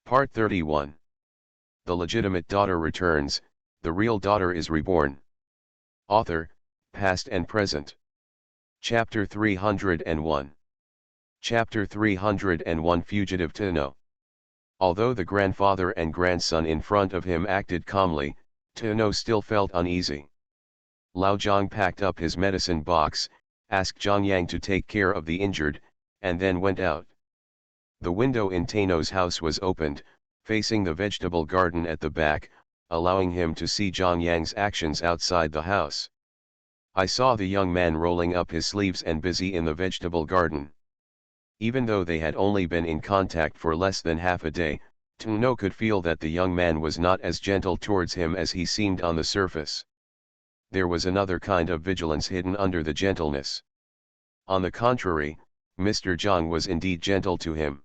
Part 31. The legitimate daughter returns, the real daughter is reborn. Author, Past and Present. Chapter 301. Chapter 301 Fugitive Tenno. Although the grandfather and grandson in front of him acted calmly, Tenno still felt uneasy. Lao Zhang packed up his medicine box, asked Zhang Yang to take care of the injured, and then went out. The window in Tenno's house was opened, facing the vegetable garden at the back, allowing him to see Zhang Yang's actions outside the house. I saw the young man rolling up his sleeves and busy in the vegetable garden. Even though they had only been in contact for less than half a day, Tenno could feel that the young man was not as gentle towards him as he seemed on the surface. There was another kind of vigilance hidden under the gentleness. On the contrary, Mr. Zhang was indeed gentle to him.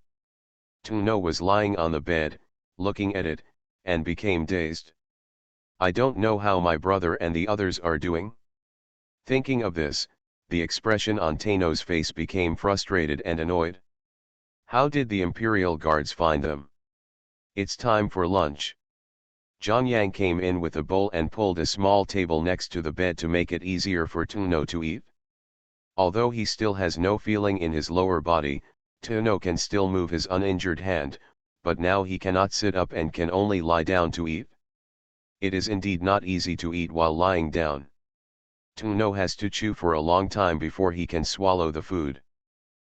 Tenno was lying on the bed, looking at it, and became dazed. I don't know how my brother and the others are doing. Thinking of this, the expression on Tenno's face became frustrated and annoyed. How did the Imperial Guards find them? It's time for lunch. Zhang Yang came in with a bowl and pulled a small table next to the bed to make it easier for Tenno to eat. Although he still has no feeling in his lower body, Tenno can still move his uninjured hand, but now he cannot sit up and can only lie down to eat. It is indeed not easy to eat while lying down. Tenno has to chew for a long time before he can swallow the food.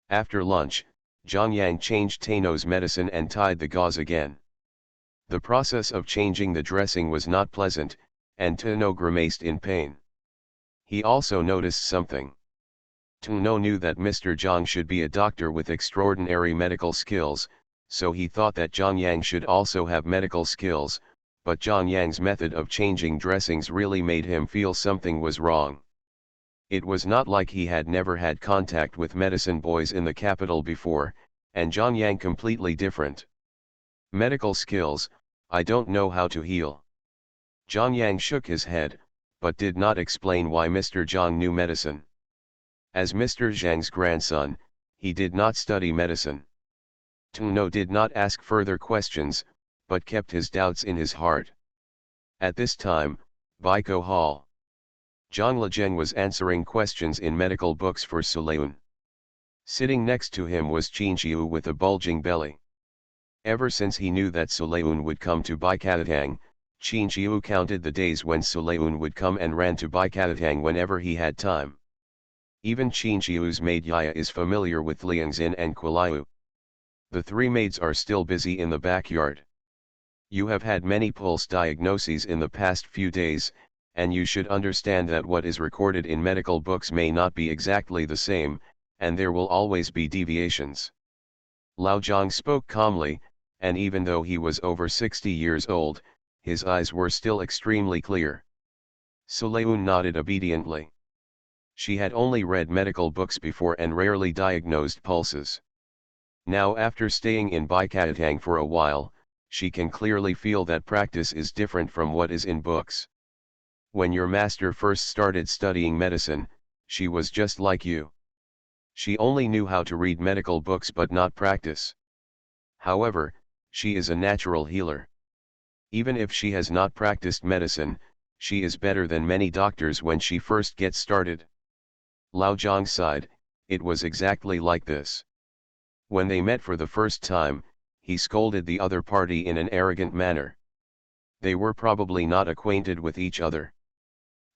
After lunch, Zhang Yang changed Tenno's medicine and tied the gauze again. The process of changing the dressing was not pleasant, and Tenno grimaced in pain. He also noticed something. Tenno knew that Mr. Zhang should be a doctor with extraordinary medical skills, so he thought that Zhang Yang should also have medical skills, but Zhang Yang's method of changing dressings really made him feel something was wrong. It was not like he had never had contact with medicine boys in the capital before, and Zhang Yang completely different. Medical skills, I don't know how to heal. Zhang Yang shook his head, but did not explain why Mr. Zhang knew medicine. As Mr. Zhang's grandson, he did not study medicine. Tenno did not ask further questions, but kept his doubts in his heart. At this time, Baiko Hall. Zhang Lezheng was answering questions in medical books for Sulayun. Sitting next to him was Qin Qiu with a bulging belly. Ever since he knew that Sulayun would come to Baikatang, Qin Qiu counted the days when Sulayun would come and ran to Baikatang whenever he had time. Even Qin Qiu's maid Yaya is familiar with Liangzin and Kuliu. The three maids are still busy in the backyard. You have had many pulse diagnoses in the past few days, and you should understand that what is recorded in medical books may not be exactly the same, and there will always be deviations. Lao Zhang spoke calmly, and even though he was over 60 years old, his eyes were still extremely clear. Sulayun nodded obediently. She had only read medical books before and rarely diagnosed pulses. Now after staying in Baikatang for a while, she can clearly feel that practice is different from what is in books. When your master first started studying medicine, she was just like you. She only knew how to read medical books but not practice. However, she is a natural healer. Even if she has not practiced medicine, she is better than many doctors when she first gets started. Lao Zhang sighed, it was exactly like this. When they met for the first time, he scolded the other party in an arrogant manner. They were probably not acquainted with each other.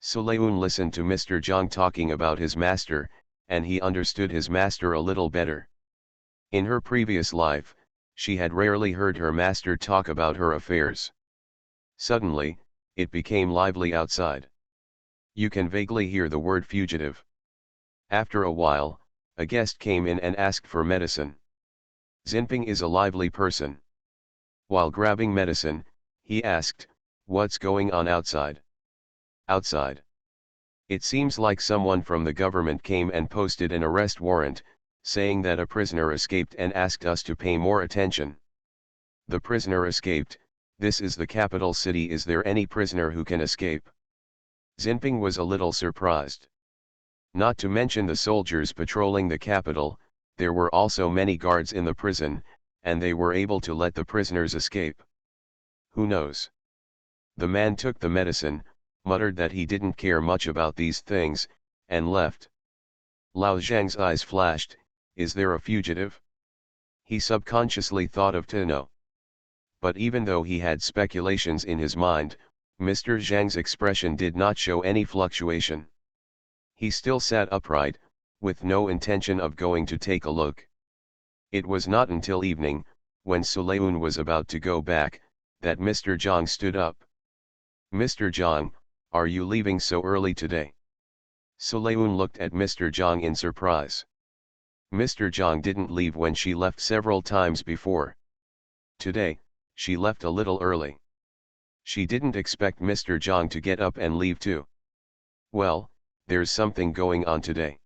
Sulayun listened to Mr. Zhang talking about his master, and he understood his master a little better. In her previous life, she had rarely heard her master talk about her affairs. Suddenly, it became lively outside. You can vaguely hear the word fugitive. After a while, a guest came in and asked for medicine. Xinping is a lively person. While grabbing medicine, he asked, "What's going on outside?" Outside. It seems like someone from the government came and posted an arrest warrant, saying that a prisoner escaped and asked us to pay more attention. The prisoner escaped. This is the capital city. Is there any prisoner who can escape? Xinping was a little surprised. Not to mention the soldiers patrolling the capital, there were also many guards in the prison, and they were able to let the prisoners escape. Who knows? The man took the medicine, muttered that he didn't care much about these things, and left. Lao Zhang's eyes flashed. Is there a fugitive? He subconsciously thought of Tino. But even though he had speculations in his mind, Mr. Zhang's expression did not show any fluctuation. He still sat upright, with no intention of going to take a look. It was not until evening, when Sulayun was about to go back, that Mr. Zhang stood up. Mr. Zhang, are you leaving so early today? Sulayun looked at Mr. Zhang in surprise. Mr. Zhang didn't leave when she left several times before. Today, she left a little early. She didn't expect Mr. Zhang to get up and leave too. Well, there's something going on today.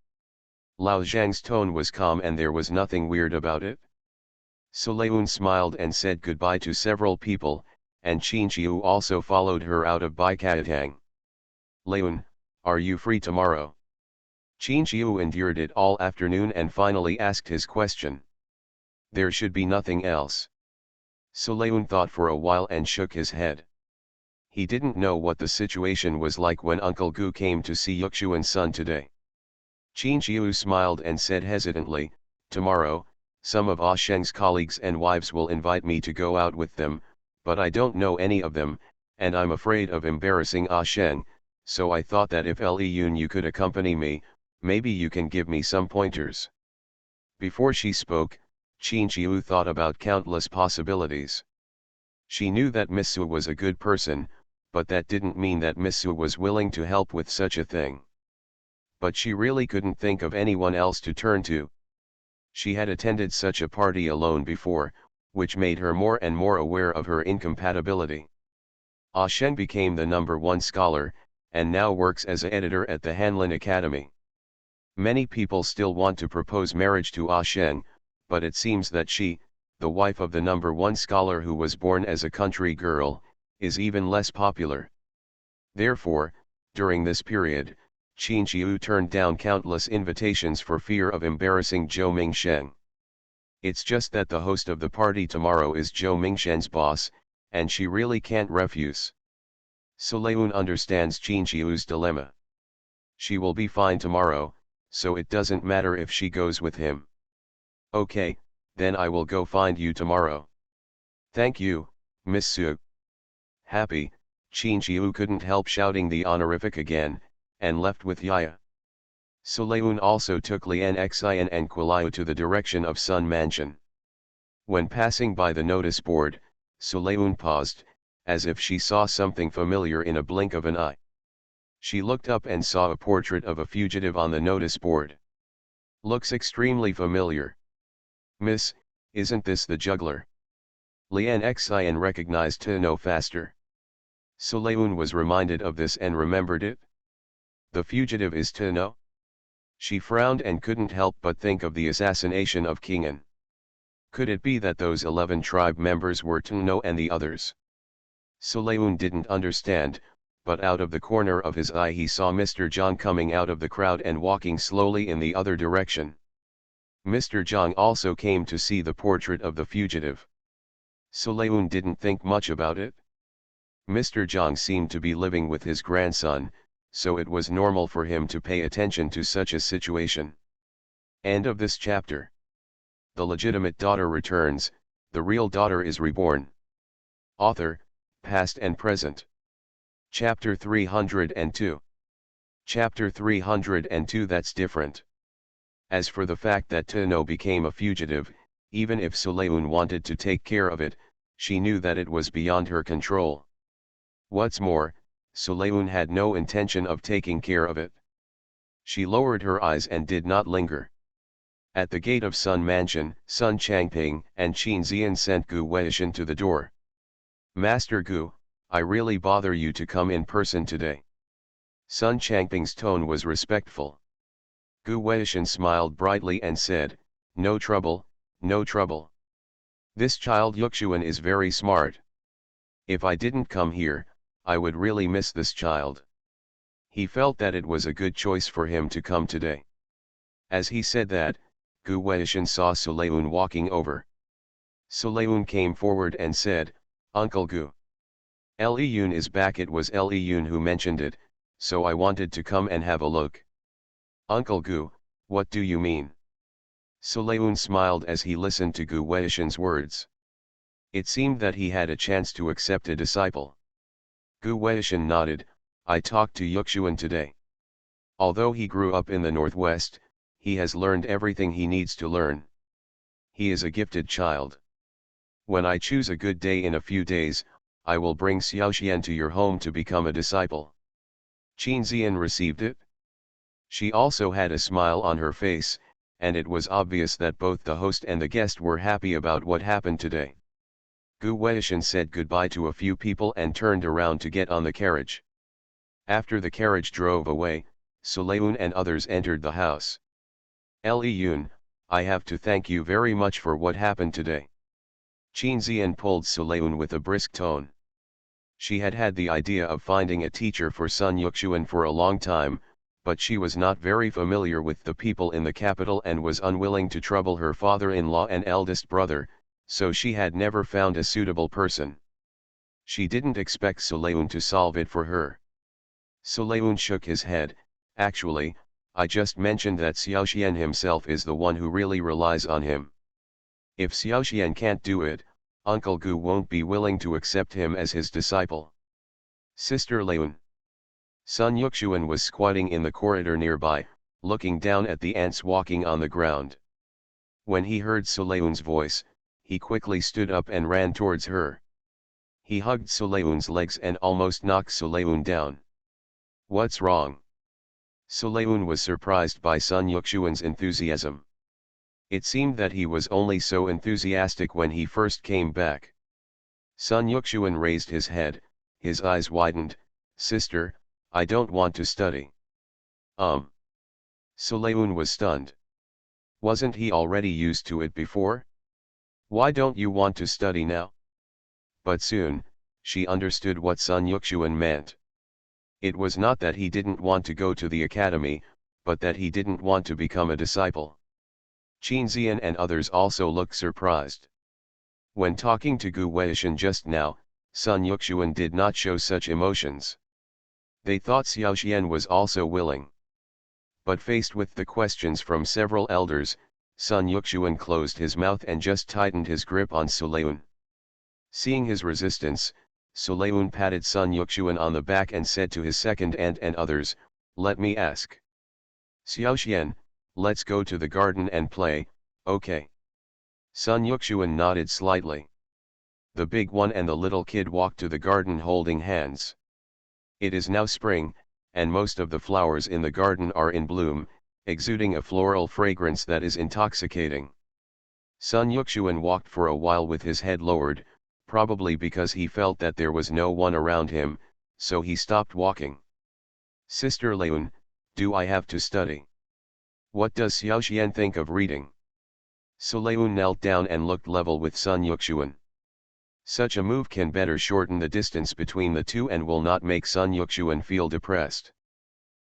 Lao Zhang's tone was calm and there was nothing weird about it. Sulayun smiled and said goodbye to several people, and Qin Qiu also followed her out of Baikatang. Leun, are you free tomorrow? Qin Qiu endured it all afternoon and finally asked his question. There should be nothing else. Sulayun thought for a while and shook his head. He didn't know what the situation was like when Uncle Gu came to see Yuxuan's son today. Qin Qiu smiled and said hesitantly, tomorrow, some of Ah Sheng's colleagues and wives will invite me to go out with them, but I don't know any of them, and I'm afraid of embarrassing Ah Sheng, so I thought that if Leun you could accompany me, maybe you can give me some pointers. Before she spoke, Qin Qiu thought about countless possibilities. She knew that Miss Su was a good person, but that didn't mean that Miss Su was willing to help with such a thing. But she really couldn't think of anyone else to turn to. She had attended such a party alone before, which made her more and more aware of her incompatibility. Ah Sheng became the #1 scholar, and now works as an editor at the Hanlin Academy. Many people still want to propose marriage to Ah Sheng, but it seems that she, the wife of the #1 scholar who was born as a country girl, is even less popular. Therefore, during this period, Qin Qiu turned down countless invitations for fear of embarrassing Zhou Mingshen. It's just that the host of the party tomorrow is Zhou Mingshen's boss, and she really can't refuse. Sulayun understands Qin Qiu's dilemma. She will be fine tomorrow, so it doesn't matter if she goes with him. Okay, then I will go find you tomorrow. Thank you, Miss Su. Happy, Qin Qiu couldn't help shouting the honorific again, and left with Yaya. Sulayun also took Lian Xian and Quiliu to the direction of Sun Mansion. When passing by the notice board, Sulayun paused, as if she saw something familiar in a blink of an eye. She looked up and saw a portrait of a fugitive on the notice board. Looks extremely familiar. Miss, isn't this the juggler? Lian Xian recognized Tino faster. Sulayun was reminded of this and remembered it. The fugitive is Tino? She frowned and couldn't help but think of the assassination of King An. Could it be that those 11 tribe members were Tino and the others? Sulayun didn't understand, but out of the corner of his eye he saw Mr. Zhang coming out of the crowd and walking slowly in the other direction. Mr. Zhang also came to see the portrait of the fugitive. Sulayun didn't think much about it. Mr. Zhang seemed to be living with his grandson, so it was normal for him to pay attention to such a situation. End of this chapter. The legitimate daughter returns, the real daughter is reborn. Author, past and present. Chapter 302. Chapter 302 That's different. As for the fact that Tino became a fugitive, even if Sulayun wanted to take care of it, she knew that it was beyond her control. What's more, Sulayun had no intention of taking care of it. She lowered her eyes and did not linger. At the gate of Sun Mansion, Sun Changping and Qin Zian sent Gu Weishan to the door. Master Gu, I really bother you to come in person today. Sun Changping's tone was respectful. Gu Weishan smiled brightly and said, no trouble, no trouble. This child Yuxuan is very smart. If I didn't come here, I would really miss this child. He felt that it was a good choice for him to come today. As he said that, Gu Weishan saw Sulayun walking over. Sulayun came forward and said, Uncle Gu. Liyun is back. It was Liyun who mentioned it, so I wanted to come and have a look. Uncle Gu, what do you mean? Sulayun smiled as he listened to Gu Weishan's words. It seemed that he had a chance to accept a disciple. Gu Weishan nodded, I talked to Yuxuan today. Although he grew up in the northwest, he has learned everything he needs to learn. He is a gifted child. When I choose a good day in a few days, I will bring Xiaoxian to your home to become a disciple. Qin Zian received it. She also had a smile on her face, and it was obvious that both the host and the guest were happy about what happened today. Gu Weishan said goodbye to a few people and turned around to get on the carriage. After the carriage drove away, Sulayun and others entered the house. Liyun, I have to thank you very much for what happened today. Qin Zian pulled Sulayun with a brisk tone. She had had the idea of finding a teacher for Sun Yuxuan for a long time, but she was not very familiar with the people in the capital and was unwilling to trouble her father-in-law and eldest brother, so she had never found a suitable person. She didn't expect Sulayun to solve it for her. Sulayun shook his head. Actually, I just mentioned that Xiaoxian himself is the one who really relies on him. If Xiaoxian can't do it, Uncle Gu won't be willing to accept him as his disciple. Sister Leun. Sun Yuxuan was squatting in the corridor nearby, looking down at the ants walking on the ground. When he heard Sulayun's voice, he quickly stood up and ran towards her. He hugged Sulayun's legs and almost knocked Sulayun down. What's wrong? Sulayun was surprised by Sun Yuxuan's enthusiasm. It seemed that he was only so enthusiastic when he first came back. Sun Yuxuan raised his head, his eyes widened. Sister, I don't want to study. Sulayun was stunned. Wasn't he already used to it before? Why don't you want to study now? But soon, she understood what Sun Yuxuan meant. It was not that he didn't want to go to the academy, but that he didn't want to become a disciple. Qin Zian and others also looked surprised. When talking to Gu Weishan just now, Sun Yuxuan did not show such emotions. They thought Xiaoxian was also willing. But faced with the questions from several elders, Sun Yuxuan closed his mouth and just tightened his grip on Sulayun. Seeing his resistance, Sulayun patted Sun Yuxuan on the back and said to his second aunt and others, let me ask. Xiaoxian, let's go to the garden and play, okay? Sun Yuxuan nodded slightly. The big one and the little kid walked to the garden holding hands. It is now spring, and most of the flowers in the garden are in bloom, exuding a floral fragrance that is intoxicating. Sun Yuxuan walked for a while with his head lowered, probably because he felt that there was no one around him, so he stopped walking. Sister Leun, do I have to study? What does Xiaoxian think of reading? Sulayun knelt down and looked level with Sun Yuxuan. Such a move can better shorten the distance between the two and will not make Sun Yuxuan feel depressed.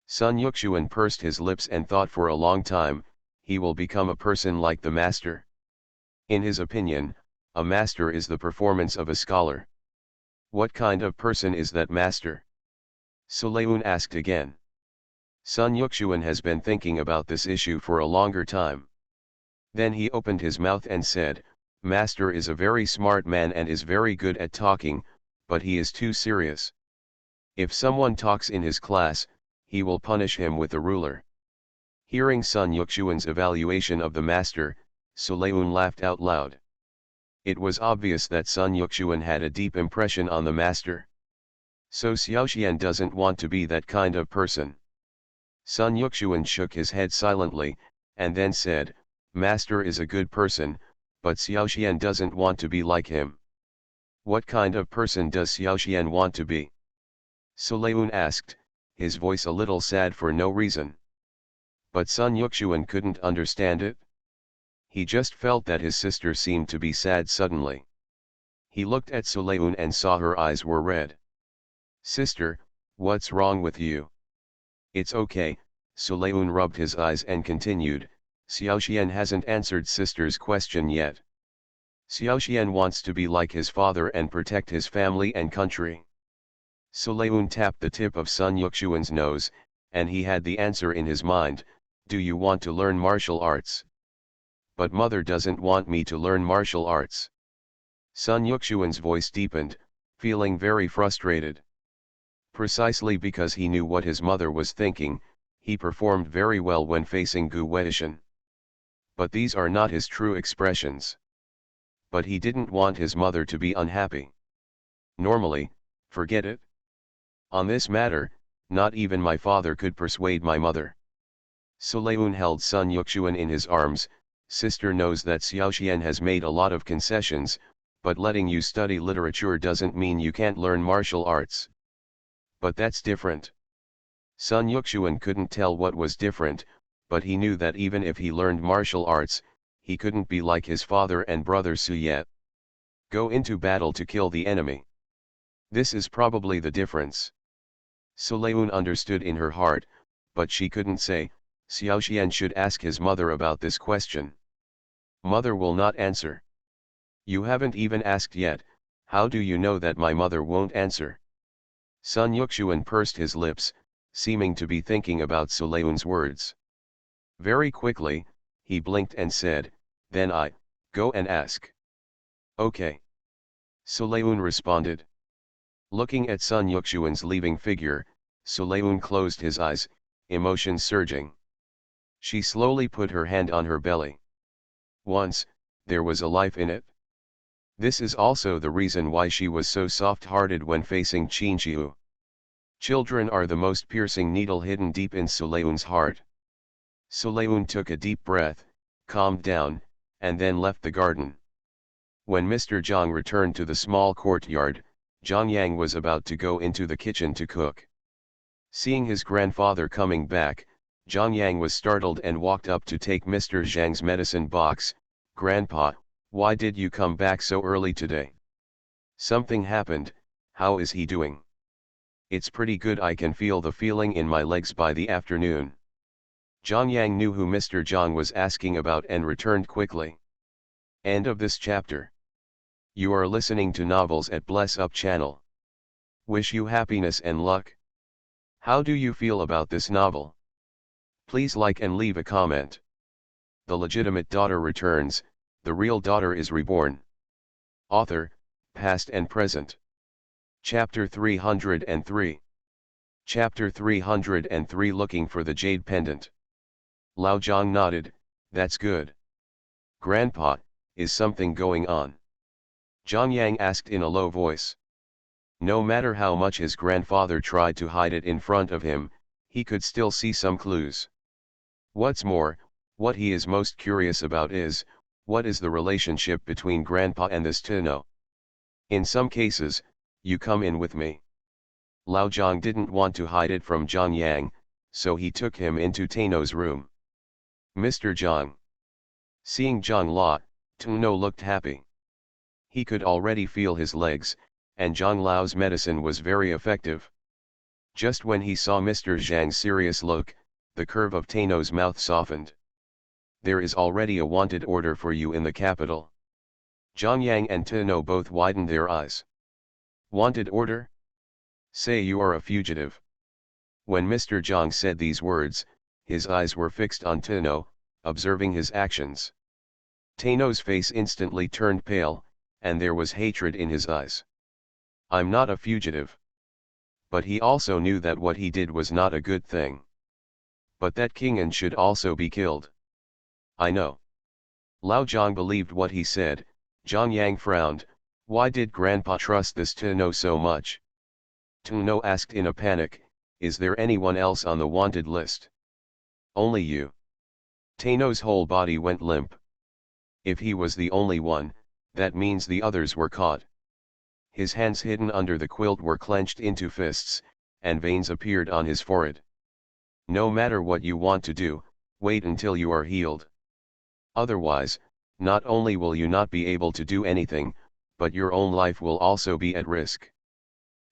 Sun Yuxuan pursed his lips and thought for a long time, he will become a person like the master. In his opinion, a master is the performance of a scholar. What kind of person is that master? Sulayun asked again. Sun Yuxuan has been thinking about this issue for a longer time. Then he opened his mouth and said, Master is a very smart man and is very good at talking, but he is too serious. If someone talks in his class, he will punish him with a ruler. Hearing Sun Yuxuan's evaluation of the master, Sulayun laughed out loud. It was obvious that Sun Yuxuan had a deep impression on the master. So Xiaoxian doesn't want to be that kind of person. Sun Yuxuan shook his head silently, and then said, Master is a good person, but Xiaoxian doesn't want to be like him. What kind of person does Xiaoxian want to be? Sulayun asked, his voice a little sad for no reason. But Sun Yuxuan couldn't understand it. He just felt that his sister seemed to be sad suddenly. He looked at Sulayun and saw her eyes were red. Sister, what's wrong with you? It's okay, Sulayun rubbed his eyes and continued, Xiaoxian hasn't answered sister's question yet. Xiaoxian wants to be like his father and protect his family and country. Sulayun tapped the tip of Sun Yuxuan's nose, and he had the answer in his mind, do you want to learn martial arts? But mother doesn't want me to learn martial arts. Sun Yuxuan's voice deepened, feeling very frustrated. Precisely because he knew what his mother was thinking, he performed very well when facing Gu Weishan. But these are not his true expressions. But he didn't want his mother to be unhappy. Normally, forget it. On this matter, not even my father could persuade my mother. Sulayun held Sun Yuxuan in his arms. Sister knows that Xiaoxian has made a lot of concessions, but letting you study literature doesn't mean you can't learn martial arts. But that's different. Sun Yuxuan couldn't tell what was different, but he knew that even if he learned martial arts, he couldn't be like his father and brother Su yet. Go into battle to kill the enemy. This is probably the difference. Sulayun understood in her heart, but she couldn't say. Xiaoxian should ask his mother about this question. Mother will not answer. You haven't even asked yet, how do you know that my mother won't answer? Sun Yuxuan pursed his lips, seeming to be thinking about Sulayun's words. Very quickly, he blinked and said, then go and ask. Okay. Sulayun responded. Looking at Sun Yuxuan's leaving figure, Sulayun closed his eyes, emotions surging. She slowly put her hand on her belly. Once, there was a life in it. This is also the reason why she was so soft-hearted when facing Qinqiu. Children are the most piercing needle hidden deep in Sulayun's heart. Sulayun took a deep breath, calmed down, and then left the garden. When Mr. Zhang returned to the small courtyard, Zhang Yang was about to go into the kitchen to cook. Seeing his grandfather coming back, Zhang Yang was startled and walked up to take Mr. Zhang's medicine box. Grandpa, why did you come back so early today? Something happened, how is he doing? It's pretty good, I can feel the feeling in my legs by the afternoon. Zhang Yang knew who Mr. Zhang was asking about and returned quickly. End of this chapter. You are listening to novels at Bless Up channel. Wish you happiness and luck. How do you feel about this novel? Please like and leave a comment. The legitimate daughter returns, the real daughter is reborn. Author, past and present. Chapter 303. Chapter 303 Looking for the Jade Pendant. Lao Zhang nodded, that's good. Grandpa, is something going on? Zhang Yang asked in a low voice. No matter how much his grandfather tried to hide it in front of him, he could still see some clues. What's more, what he is most curious about is, what is the relationship between Grandpa and this Tino? In some cases, you come in with me. Lao Zhang didn't want to hide it from Zhang Yang, so he took him into Tino's room. Mr. Zhang. Seeing Zhang La, Tino looked happy. He could already feel his legs, and Zhang Lao's medicine was very effective. Just when he saw Mr. Zhang's serious look, the curve of Tino's mouth softened. There is already a wanted order for you in the capital. Zhang Yang and Tino both widened their eyes. Wanted order? Say you are a fugitive. When Mr. Zhang said these words, his eyes were fixed on Tino, observing his actions. Tino's face instantly turned pale, and there was hatred in his eyes. I'm not a fugitive. But he also knew that what he did was not a good thing. But that Kingan should also be killed. I know. Lao Zhang believed what he said. Zhang Yang frowned. Why did Grandpa trust this Tino so much? Tino asked in a panic, is there anyone else on the wanted list? Only you. Tino's whole body went limp. If he was the only one, that means the others were caught. His hands hidden under the quilt were clenched into fists, and veins appeared on his forehead. No matter what you want to do, wait until you are healed. Otherwise, not only will you not be able to do anything, but your own life will also be at risk.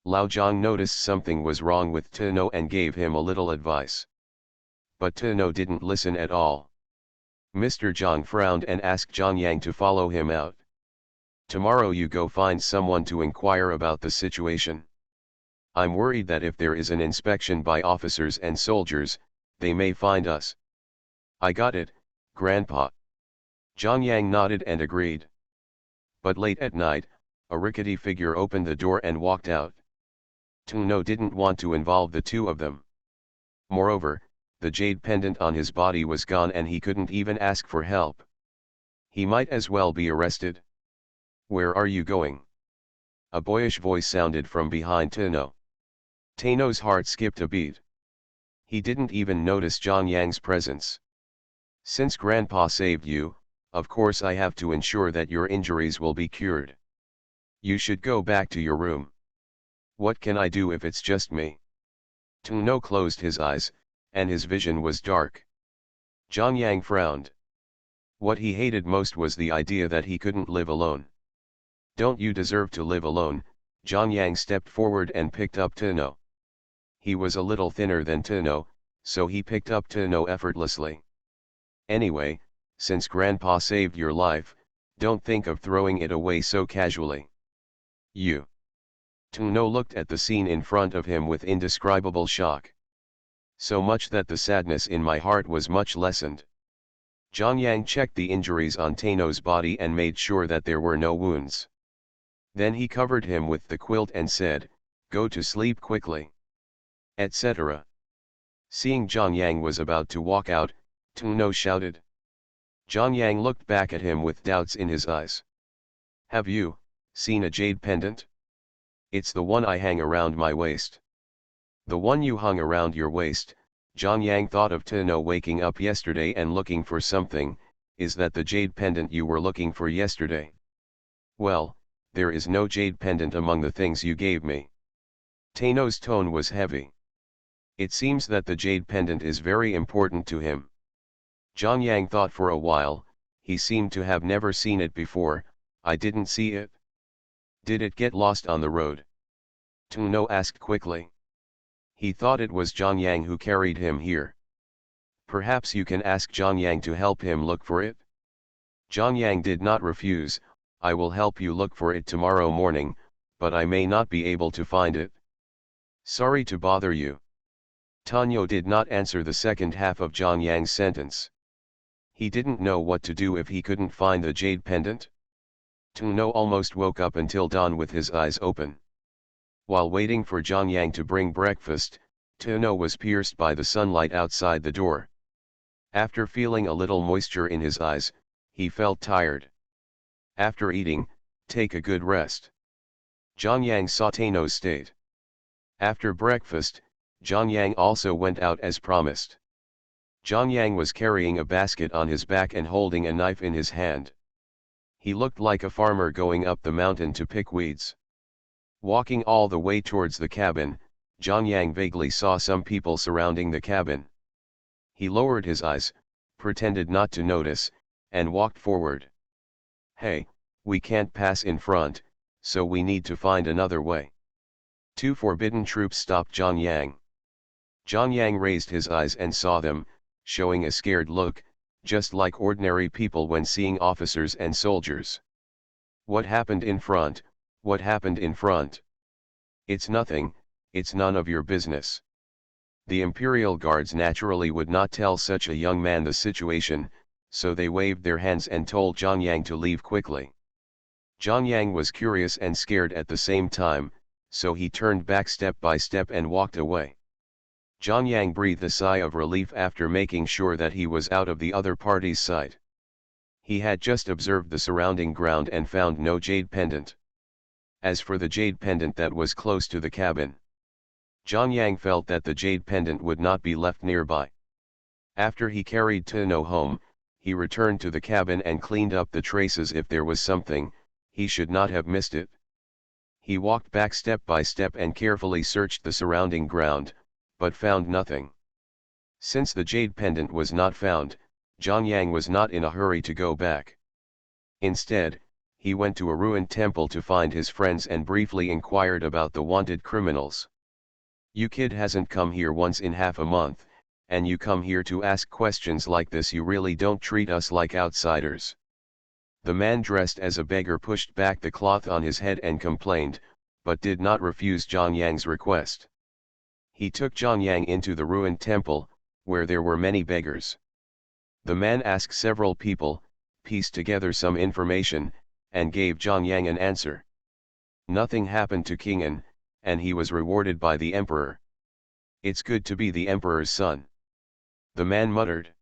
Lao Zhang noticed something was wrong with Tino and gave him a little advice. But Tino didn't listen at all. Mr. Zhang frowned and asked Zhang Yang to follow him out. Tomorrow you go find someone to inquire about the situation. I'm worried that if there is an inspection by officers and soldiers, they may find us. I got it, Grandpa. Zhang Yang nodded and agreed. But late at night, a rickety figure opened the door and walked out. Tuno didn't want to involve the two of them. Moreover, the jade pendant on his body was gone and he couldn't even ask for help. He might as well be arrested. Where are you going? A boyish voice sounded from behind Tuno. Tano's heart skipped a beat. He didn't even notice Zhang Yang's presence. Since Grandpa saved you, of course I have to ensure that your injuries will be cured. You should go back to your room. What can I do if it's just me? Tuno closed his eyes, and his vision was dark. Zhang Yang frowned. What he hated most was the idea that he couldn't live alone. Don't you deserve to live alone? Zhang Yang stepped forward and picked up Tuno. He was a little thinner than Tuno, so he picked up Tuno effortlessly. Anyway, since Grandpa saved your life, don't think of throwing it away so casually. You. Tuno looked at the scene in front of him with indescribable shock. So much that the sadness in my heart was much lessened. Zhang Yang checked the injuries on Tano's body and made sure that there were no wounds. Then he covered him with the quilt and said, "Go to sleep quickly," etc. Seeing Zhang Yang was about to walk out, Tuno shouted. Zhang Yang looked back at him with doubts in his eyes. "Have you seen a jade pendant? It's the one I hang around my waist." "The one you hung around your waist?" Zhang Yang thought of Tuno waking up yesterday and looking for something. "Is that the jade pendant you were looking for yesterday?" "Well, there is no jade pendant among the things you gave me." Tano's tone was heavy. It seems that the jade pendant is very important to him. Zhang Yang thought for a while. He seemed to have never seen it before. "I didn't see it." "Did it get lost on the road?" Tuno asked quickly. He thought it was Zhang Yang who carried him here. "Perhaps you can ask Zhang Yang to help him look for it?" Zhang Yang did not refuse. "I will help you look for it tomorrow morning, but I may not be able to find it." "Sorry to bother you." Tanyo did not answer the second half of Zhang Yang's sentence. He didn't know what to do if he couldn't find the jade pendant. Tuno almost woke up until dawn with his eyes open. While waiting for Zhang Yang to bring breakfast, Tuno was pierced by the sunlight outside the door. After feeling a little moisture in his eyes, he felt tired. After eating, take a good rest. Zhang Yang saw Tuno's state. After breakfast, Zhang Yang also went out as promised. Zhang Yang was carrying a basket on his back and holding a knife in his hand. He looked like a farmer going up the mountain to pick weeds. Walking all the way towards the cabin, Zhang Yang vaguely saw some people surrounding the cabin. He lowered his eyes, pretended not to notice, and walked forward. "Hey, we can't pass in front, so we need to find another way." Two forbidden troops stopped Zhang Yang. Zhang Yang raised his eyes and saw them, showing a scared look, just like ordinary people when seeing officers and soldiers. "What happened in front? What happened in front?" "It's nothing, it's none of your business." The Imperial Guards naturally would not tell such a young man the situation, so they waved their hands and told Zhang Yang to leave quickly. Zhang Yang was curious and scared at the same time, so he turned back step by step and walked away. Zhang Yang breathed a sigh of relief after making sure that he was out of the other party's sight. He had just observed the surrounding ground and found no jade pendant. As for the jade pendant that was close to the cabin, Zhang Yang felt that the jade pendant would not be left nearby. After he carried Tuno home, he returned to the cabin and cleaned up the traces. If there was something, he should not have missed it. He walked back step by step and carefully searched the surrounding ground, but found nothing. Since the jade pendant was not found, Zhang Yang was not in a hurry to go back. Instead, he went to a ruined temple to find his friends and briefly inquired about the wanted criminals. "You kid hasn't come here once in half a month, and you come here to ask questions like this. You really don't treat us like outsiders." The man dressed as a beggar pushed back the cloth on his head and complained, but did not refuse Zhang Yang's request. He took Zhang Yang into the ruined temple, where there were many beggars. The man asked several people, pieced together some information, and gave Zhang Yang an answer. Nothing happened to King An, and he was rewarded by the emperor. It's good to be the emperor's son. The man muttered.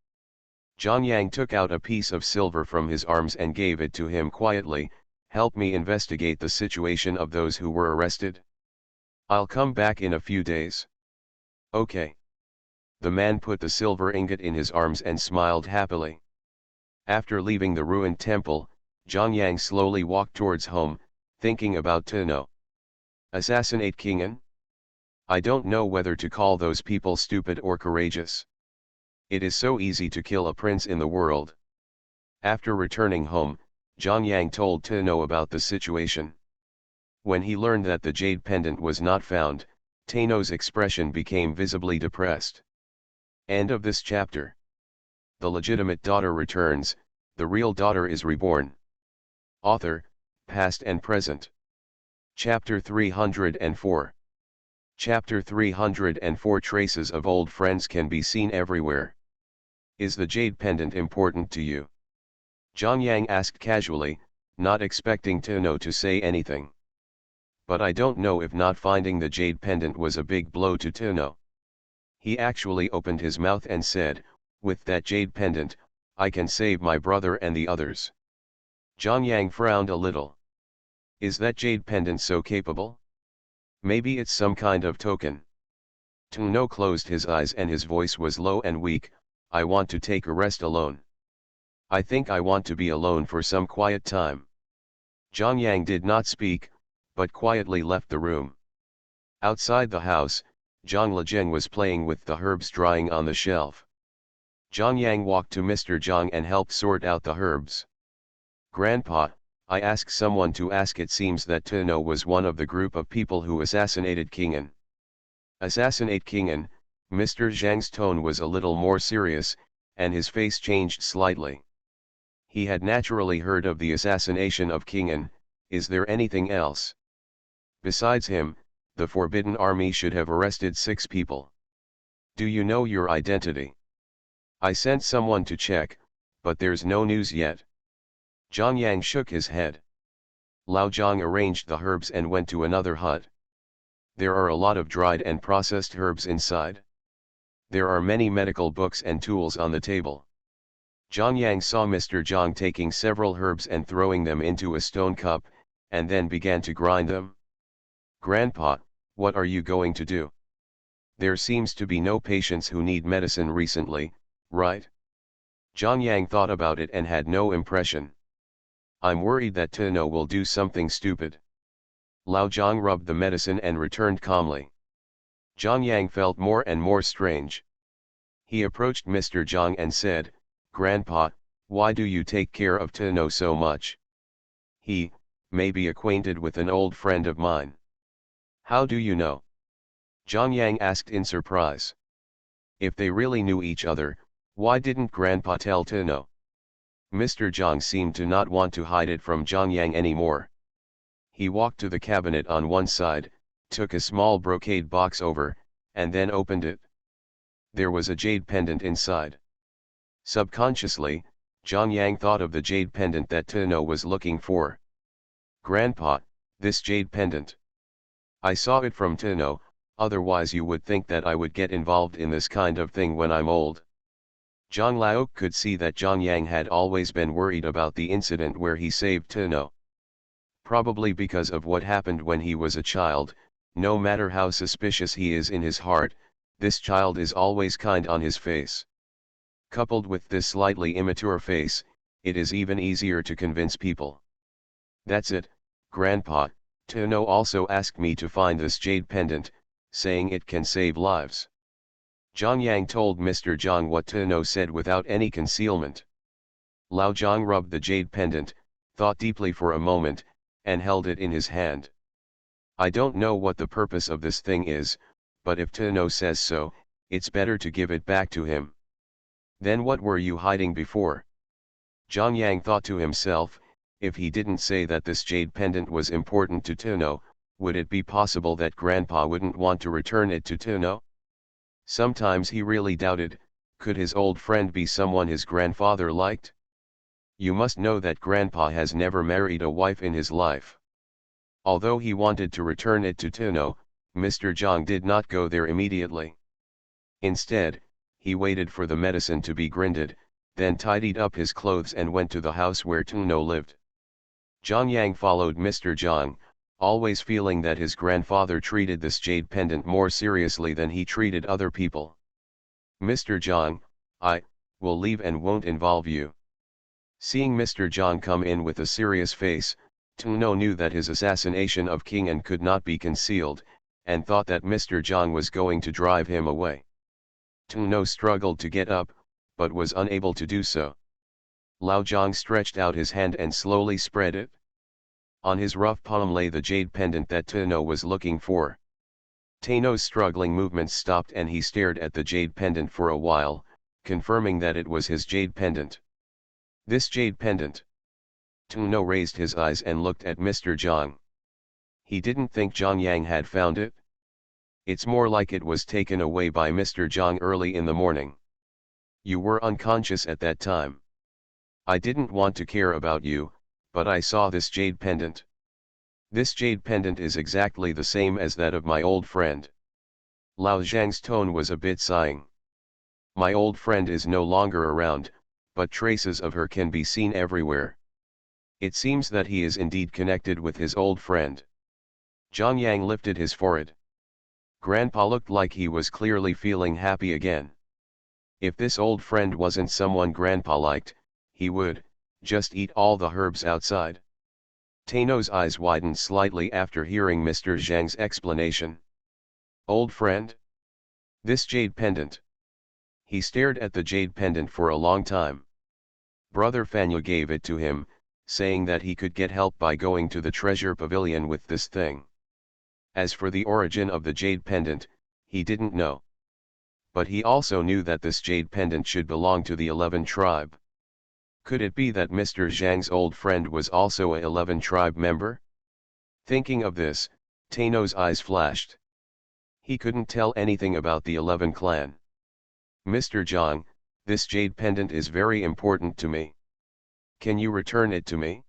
Zhang Yang took out a piece of silver from his arms and gave it to him quietly. Help me investigate the situation of those who were arrested. I'll come back in a few days. Okay. The man put the silver ingot in his arms and smiled happily. After leaving the ruined temple, Zhang Yang slowly walked towards home, thinking about Tenno. Assassinate King An? I don't know whether to call those people stupid or courageous. It is so easy to kill a prince in the world. After returning home, Zhang Yang told Tenno about the situation. When he learned that the jade pendant was not found, Tenno's expression became visibly depressed. End of this chapter. The legitimate daughter returns, the real daughter is reborn. Author, past and present. Chapter 304. Chapter 304. Traces of old friends can be seen everywhere. Is the jade pendant important to you? Zhang Yang asked casually, not expecting Tenno to say anything. But I don't know if not finding the jade pendant was a big blow to Tenno. He actually opened his mouth and said, with that jade pendant, I can save my brother and the others. Zhang Yang frowned a little. Is that jade pendant so capable? Maybe it's some kind of token. Tenno closed his eyes and his voice was low and weak. I want to take a rest alone. I think I want to be alone for some quiet time. Zhang Yang did not speak, but quietly left the room. Outside the house, Zhang Lezheng was playing with the herbs drying on the shelf. Zhang Yang walked to Mr. Zhang and helped sort out the herbs. Grandpa, I asked someone to ask. It seems that Tenno was one of the group of people who assassinated King An. Assassinate King An? Mr. Zhang's tone was a little more serious, and his face changed slightly. He had naturally heard of the assassination of King An. Is there anything else? Besides him, the Forbidden Army should have arrested 6 people. Do you know your identity? I sent someone to check, but there's no news yet. Zhang Yang shook his head. Lao Zhang arranged the herbs and went to another hut. There are a lot of dried and processed herbs inside. There are many medical books and tools on the table. Zhang Yang saw Mr. Zhang taking several herbs and throwing them into a stone cup, and then began to grind them. Grandpa, what are you going to do? There seems to be no patients who need medicine recently, right? Zhang Yang thought about it and had no impression. I'm worried that Tenno will do something stupid. Lao Zhang rubbed the medicine and returned calmly. Zhang Yang felt more and more strange. He approached Mr. Zhang and said, Grandpa, why do you take care of Tenno so much? He may be acquainted with an old friend of mine. How do you know? Zhang Yang asked in surprise. If they really knew each other, why didn't Grandpa tell Tenno? Mr. Zhang seemed to not want to hide it from Zhang Yang anymore. He walked to the cabinet on one side, took a small brocade box over, and then opened it. There was a jade pendant inside. Subconsciously, Zhang Yang thought of the jade pendant that Tenno was looking for. Grandpa, this jade pendant. I saw it from Tenno, otherwise you would think that I would get involved in this kind of thing when I'm old. Zhang Lao could see that Zhang Yang had always been worried about the incident where he saved Tenno. Probably because of what happened when he was a child. No matter how suspicious he is in his heart, this child is always kind on his face. Coupled with this slightly immature face, it is even easier to convince people. That's it, Grandpa. Tenno also asked me to find this jade pendant, saying it can save lives. Zhang Yang told Mr. Zhang what Tenno said without any concealment. Lao Zhang rubbed the jade pendant, thought deeply for a moment, and held it in his hand. I don't know what the purpose of this thing is, but if Tenno says so, it's better to give it back to him. Then what were you hiding before? Zhang Yang thought to himself, If he didn't say that this jade pendant was important to Tuno, would it be possible that Grandpa wouldn't want to return it to Tuno? Sometimes he really doubted, could his old friend be someone his grandfather liked? You must know that Grandpa has never married a wife in his life. Although he wanted to return it to Tuno, Mr. Zhang did not go there immediately. Instead, he waited for the medicine to be grinded, then tidied up his clothes and went to the house where Tuno lived. Zhang Yang followed Mr. Zhang, always feeling that his grandfather treated this jade pendant more seriously than he treated other people. Mr. Zhang, I will leave and won't involve you. Seeing Mr. Zhang come in with a serious face, Tuno knew that his assassination of King An could not be concealed, and thought that Mr. Zhang was going to drive him away. Tuno struggled to get up, but was unable to do so. Lao Zhang stretched out his hand and slowly spread it. On his rough palm lay the jade pendant that Tuno was looking for. Tuno's struggling movements stopped and he stared at the jade pendant for a while, confirming that it was his jade pendant. This jade pendant. Tuno raised his eyes and looked at Mr. Zhang. He didn't think Zhang Yang had found it. It's more like it was taken away by Mr. Zhang early in the morning. You were unconscious at that time. I didn't want to care about you, but I saw this jade pendant. This jade pendant is exactly the same as that of my old friend. Lao Zhang's tone was a bit sighing. My old friend is no longer around, but traces of her can be seen everywhere. It seems that he is indeed connected with his old friend. Zhang Yang lifted his forehead. Grandpa looked like he was clearly feeling happy again. If this old friend wasn't someone Grandpa liked, he would just eat all the herbs outside. Tuno's eyes widened slightly after hearing Mr. Zhang's explanation. Old friend? This jade pendant. He stared at the jade pendant for a long time. Brother Fanya gave it to him, saying that he could get help by going to the treasure pavilion with this thing. As for the origin of the jade pendant, he didn't know. But he also knew that this jade pendant should belong to the 11 tribe. Could it be that Mr. Zhang's old friend was also a 11 tribe member? Thinking of this, Tuno's eyes flashed. He couldn't tell anything about the 11 clan. Mr. Zhang, this jade pendant is very important to me. Can you return it to me?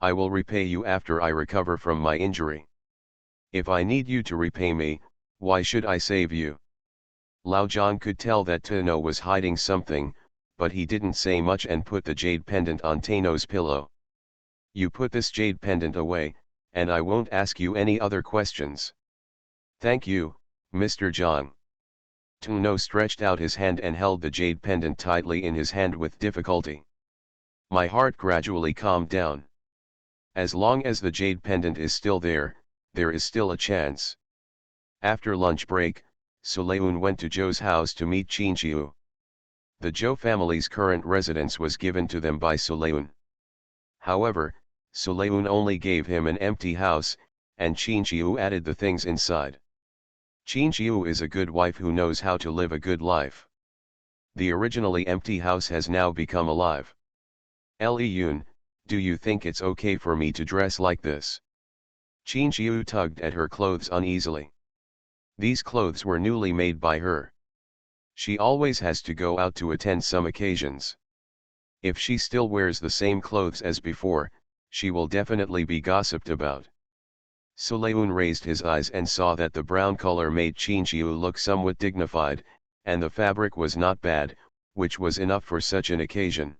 I will repay you after I recover from my injury. If I need you to repay me, why should I save you? Lao Zhang could tell that Tuno was hiding something, but he didn't say much and put the jade pendant on Tuno's pillow. You put this jade pendant away, and I won't ask you any other questions. Thank you, Mr. Zhang. Tuno stretched out his hand and held the jade pendant tightly in his hand with difficulty. My heart gradually calmed down. As long as the jade pendant is still there is still a chance. After lunch break, Sulayun went to Zhou's house to meet Qinqiu. The Zhou family's current residence was given to them by Sulayun. However, Sulayun only gave him an empty house, and Qinqiu added the things inside. Qinqiu is a good wife who knows how to live a good life. The originally empty house has now become alive. Liyun, do you think it's okay for me to dress like this? Qinqiu tugged at her clothes uneasily. These clothes were newly made by her. She always has to go out to attend some occasions. If she still wears the same clothes as before, she will definitely be gossiped about. Sulayun raised his eyes and saw that the brown color made Qinqiu look somewhat dignified, and the fabric was not bad, which was enough for such an occasion.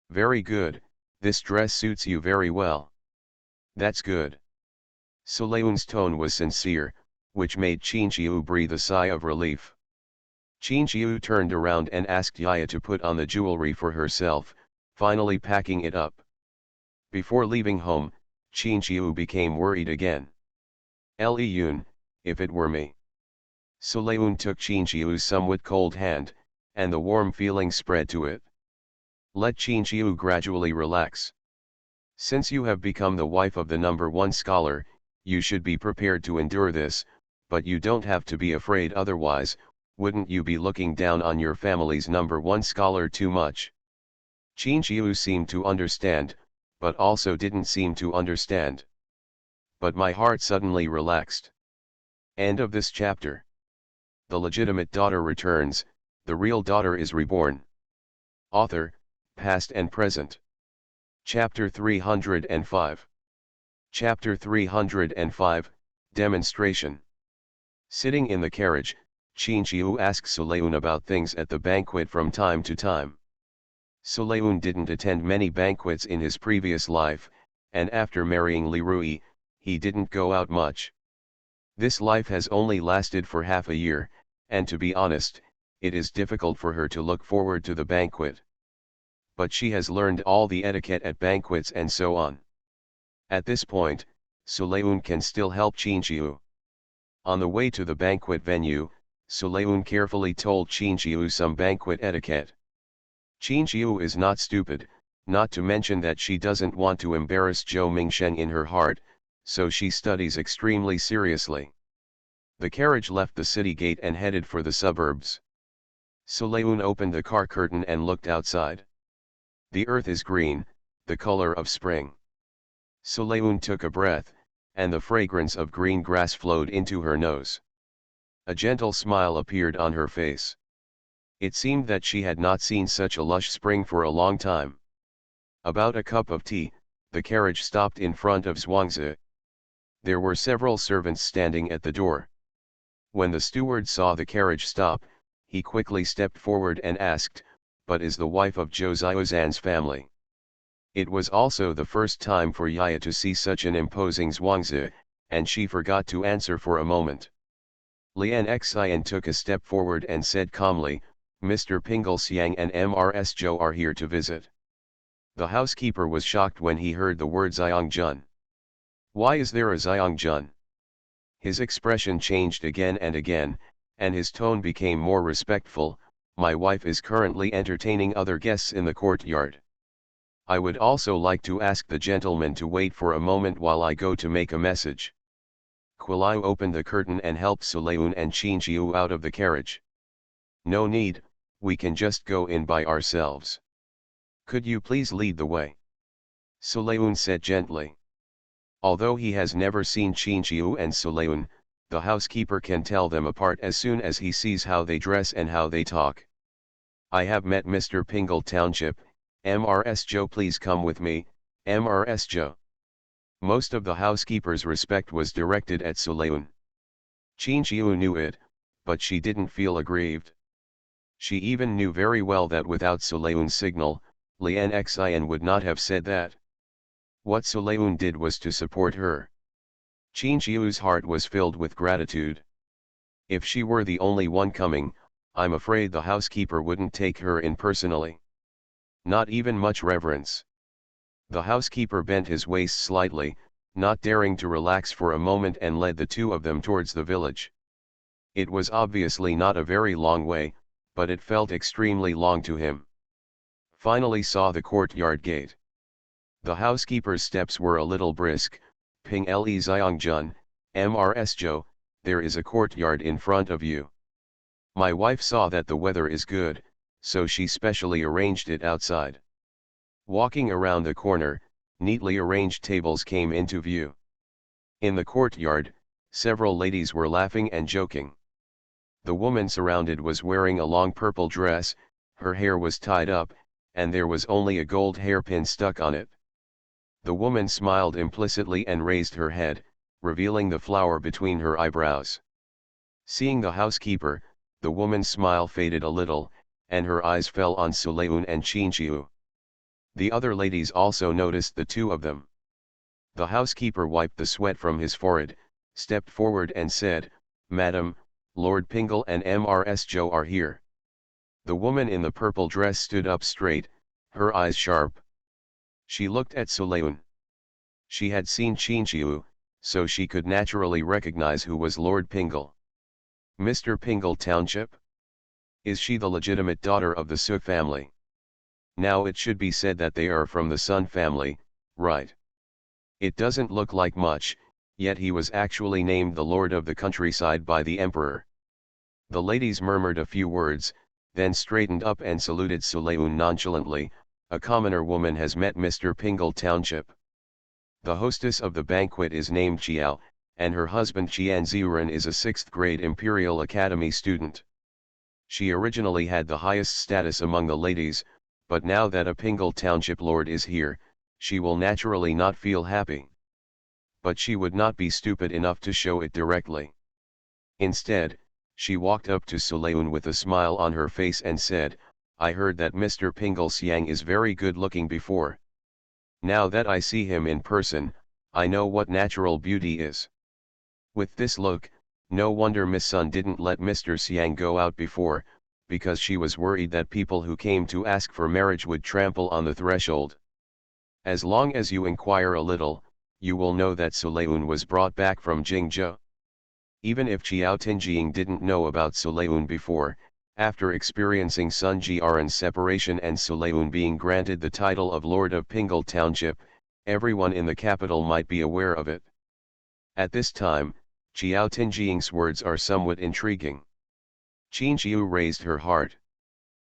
Very good, this dress suits you very well. That's good. Sulayun's tone was sincere, which made Qinqiu breathe a sigh of relief. Qinqiu turned around and asked Yaya to put on the jewelry for herself, finally packing it up. Before leaving home, Qinqiu became worried again. Liyun, if it were me. Sulayun took Qinqiu's somewhat cold hand, and the warm feeling spread to it. Let Qinqiu gradually relax. Since you have become the wife of the #1 scholar, you should be prepared to endure this, but you don't have to be afraid otherwise, wouldn't you be looking down on your family's #1 scholar too much? Qinqiu seemed to understand, but also didn't seem to understand. But my heart suddenly relaxed. End of this chapter. The legitimate daughter returns, the real daughter is reborn. Author, past and present. Chapter 305. Chapter 305, Demonstration. Sitting in the carriage, Qin Qiu asks Suleun about things at the banquet from time to time. Suleun didn't attend many banquets in his previous life, and after marrying Li Rui, he didn't go out much. This life has only lasted for half a year, and to be honest, it is difficult for her to look forward to the banquet. But she has learned all the etiquette at banquets and so on. At this point, Suleun can still help Qin Qiu. On the way to the banquet venue, Suleun carefully told Qin Qiu some banquet etiquette. Qin Qiu is not stupid, not to mention that she doesn't want to embarrass Zhou Mingsheng in her heart, so she studies extremely seriously. The carriage left the city gate and headed for the suburbs. Suleun opened the car curtain and looked outside. The earth is green, the color of spring. Suleun took a breath, and the fragrance of green grass flowed into her nose. A gentle smile appeared on her face. It seemed that she had not seen such a lush spring for a long time. About a cup of tea, the carriage stopped in front of Zhuangzi. There were several servants standing at the door. When the steward saw the carriage stop, he quickly stepped forward and asked, "But is the wife of Zhou Xiaozan's family?" It was also the first time for Yaya to see such an imposing Zhuangzi, and she forgot to answer for a moment. Lian Xian took a step forward and said calmly, "Mr. Pingle Xiang and Mrs. Zhou are here to visit." The housekeeper was shocked when he heard the word Xiangjun. "Why is there a Xiangjun?" His expression changed again and again, and his tone became more respectful. "My wife is currently entertaining other guests in the courtyard. I would also like to ask the gentleman to wait for a moment while I go to make a message." Kuilai opened the curtain and helped Suleun and Qin Qiu out of the carriage. "No need, we can just go in by ourselves. Could you please lead the way?" Suleun said gently. Although he has never seen Qin Qiu and Suleun, the housekeeper can tell them apart as soon as he sees how they dress and how they talk. "I have met Mr. Pingle Township, Mrs. Zhou, please come with me, Mrs. Zhou." Most of the housekeeper's respect was directed at Suleun. Qin Qiu knew it, but she didn't feel aggrieved. She even knew very well that without Suleun's signal, Lian Xian would not have said that. What Suleun did was to support her. Qin Qiu's heart was filled with gratitude. If she were the only one coming, I'm afraid the housekeeper wouldn't take her in personally. Not even much reverence. The housekeeper bent his waist slightly, not daring to relax for a moment, and led the two of them towards the village. It was obviously not a very long way, but it felt extremely long to him. Finally saw the courtyard gate. The housekeeper's steps were a little brisk. "Ping Le Xiangjun, Mrs. Zhou, there is a courtyard in front of you. My wife saw that the weather is good, so she specially arranged it outside." Walking around the corner, neatly arranged tables came into view. In the courtyard, several ladies were laughing and joking. The woman surrounded was wearing a long purple dress, her hair was tied up, and there was only a gold hairpin stuck on it. The woman smiled implicitly and raised her head, revealing the flower between her eyebrows. Seeing the housekeeper, the woman's smile faded a little, and her eyes fell on Suleun and Qin Qiu. The other ladies also noticed the two of them. The housekeeper wiped the sweat from his forehead, stepped forward and said, "Madam, Lord Pingle and Mrs. Zhou are here." The woman in the purple dress stood up straight, her eyes sharp. She looked at Suleun. She had seen Qin Qiu, so she could naturally recognize who was Lord Pingle. "Mr. Pingle Township? Is she the legitimate daughter of the Su family? Now it should be said that they are from the Sun family, right? It doesn't look like much, yet he was actually named the Lord of the countryside by the Emperor." The ladies murmured a few words, then straightened up and saluted Suleun nonchalantly. A commoner woman has met Mr. Pingle Township. The hostess of the banquet is named Chiao, and her husband Qian Ziren is a 6th grade Imperial Academy student. She originally had the highest status among the ladies, but now that a Pingle Township lord is here, she will naturally not feel happy. But she would not be stupid enough to show it directly. Instead, she walked up to Suleun with a smile on her face and said, "I heard that Mr. Pingle Siang is very good looking before. Now that I see him in person, I know what natural beauty is." With this look, no wonder Miss Sun didn't let Mr. Siang go out before, because she was worried that people who came to ask for marriage would trample on the threshold. As long as you inquire a little, you will know that Suleun was brought back from Jingzhou. Even if Qiao Tinjing didn't know about Suleun before, after experiencing Sun Jiaran's separation and Suleun being granted the title of Lord of Pingle Township, everyone in the capital might be aware of it. At this time, Qiao Tinjing's words are somewhat intriguing. Qin Xiu raised her heart.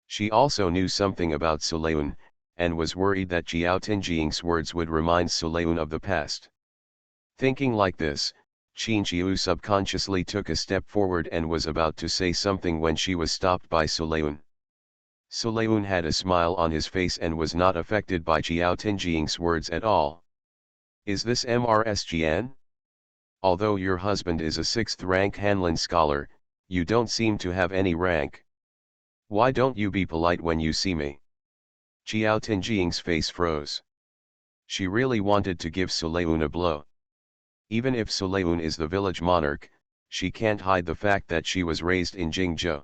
She also knew something about Suleun, and was worried that Qiao Tinjing's words would remind Suleun of the past. Thinking like this, Qin Xiu subconsciously took a step forward and was about to say something when she was stopped by Suleun. Suleun had a smile on his face and was not affected by Qiao Tinjing's words at all. "Is this MRSGN? Although your husband is a 6th rank Hanlin scholar, you don't seem to have any rank. Why don't you be polite when you see me?" Qiao Tinjing's face froze. She really wanted to give Suleun a blow. Even if Suleun is the village monarch, she can't hide the fact that she was raised in Jingzhou.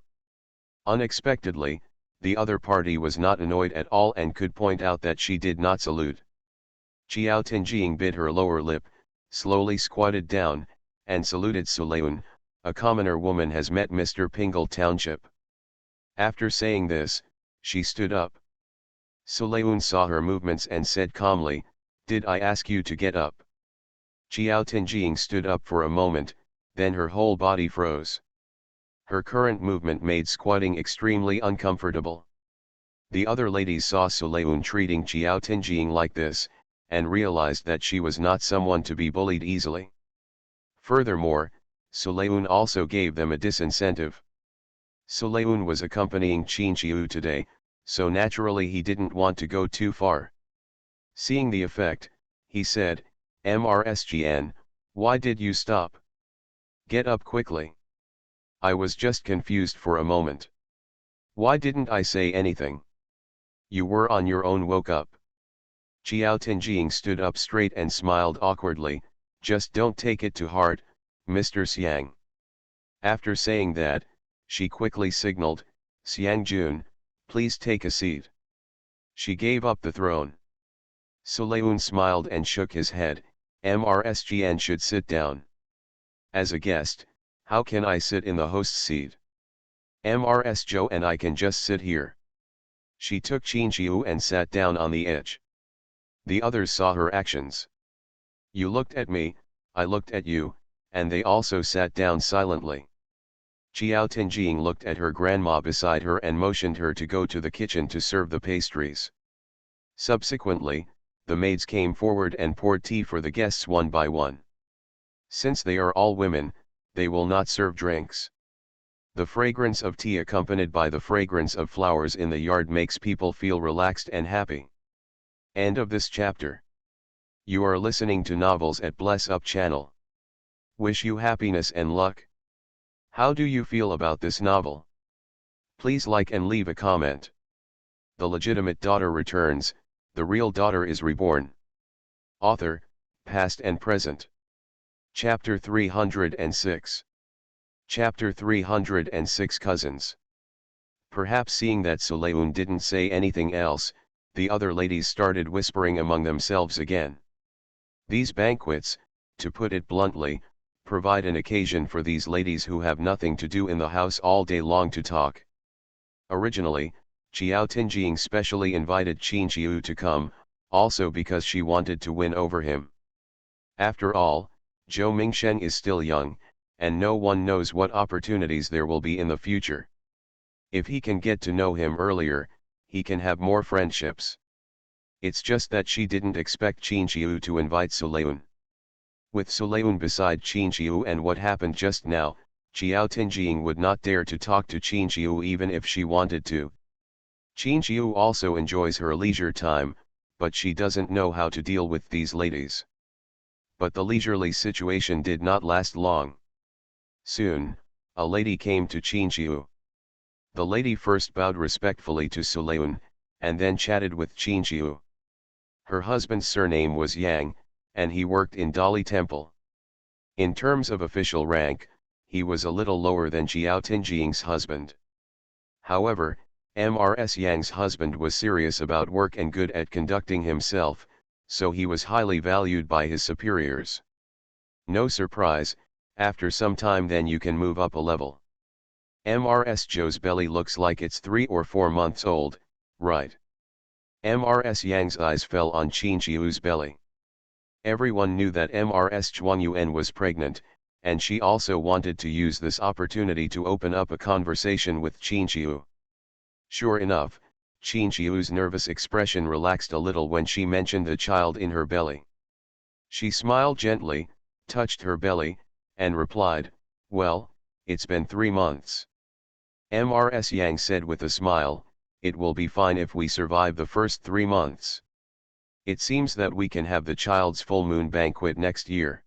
Unexpectedly, the other party was not annoyed at all and could point out that she did not salute. Qiao Tinjing bit her lower lip, slowly squatted down, and saluted Suleun. "A commoner woman has met Mr. Pingle Township." After saying this, she stood up. Suleun saw her movements and said calmly, "Did I ask you to get up?" Qiao Tinjing stood up for a moment, then her whole body froze. Her current movement made squatting extremely uncomfortable. The other ladies saw Suleun treating Qiao Tinjing like this, and realized that she was not someone to be bullied easily. Furthermore, Suleun also gave them a disincentive. Suleun was accompanying Qin Xiu today, so naturally he didn't want to go too far. Seeing the effect, he said, "MRSGN, why did you stop? Get up quickly. I was just confused for a moment. Why didn't I say anything? You were on your own. Woke up." Qiao Tinjing stood up straight and smiled awkwardly, "Just don't take it to heart, Mr. Xiang." After saying that, she quickly signaled, "Xiang Jun, please take a seat." She gave up the throne. Suleun smiled and shook his head, "MRSGN should sit down. As a guest, how can I sit in the host's seat? MRS Joe and I can just sit here." She took Qin Xiu and sat down on the edge. The others saw her actions. You looked at me, I looked at you, and they also sat down silently. Qiao Tinjing looked at her grandma beside her and motioned her to go to the kitchen to serve the pastries. Subsequently, the maids came forward and poured tea for the guests one by one. Since they are all women, they will not serve drinks. The fragrance of tea accompanied by the fragrance of flowers in the yard makes people feel relaxed and happy. End of this chapter. You are listening to Novels at Bless Up channel. Wish you happiness and luck. How do you feel about this novel? Please like and leave a comment. The legitimate daughter returns, the real daughter is reborn. Author, past and present. Chapter 306. Chapter 306 Cousins. Perhaps seeing that Suleun didn't say anything else, the other ladies started whispering among themselves again. These banquets, to put it bluntly, provide an occasion for these ladies who have nothing to do in the house all day long to talk. Originally, Qiao Tinjing specially invited Qin Xiu to come, also because she wanted to win over him. After all, Zhou Mingsheng is still young, and no one knows what opportunities there will be in the future. If he can get to know him earlier, he can have more friendships. It's just that she didn't expect Qin Qiu to invite Suleun. With Suleun beside Qin Qiu and what happened just now, Xiao Tinjing would not dare to talk to Qin Qiu even if she wanted to. Qin Qiu also enjoys her leisure time, but she doesn't know how to deal with these ladies. But the leisurely situation did not last long. Soon, a lady came to Qin Qiu. The lady first bowed respectfully to Suleun, and then chatted with Qin Qiu. Her husband's surname was Yang, and he worked in Dali Temple. In terms of official rank, he was a little lower than Xiao Tinjing's husband. However, Mrs. Yang's husband was serious about work and good at conducting himself, so he was highly valued by his superiors. No surprise, after some time then you can move up a level. Mrs. Zhou's belly looks like it's 3 or 4 months old, right? Mrs. Yang's eyes fell on Qin Qiu's belly. Everyone knew that Mrs. Zhuangyuan was pregnant, and she also wanted to use this opportunity to open up a conversation with Qin Qiu. Sure enough, Qin Qiu's nervous expression relaxed a little when she mentioned the child in her belly. She smiled gently, touched her belly, and replied, "Well, it's been 3 months." Mrs. Yang said with a smile, "It will be fine if we survive the first 3 months. It seems that we can have the child's full moon banquet next year."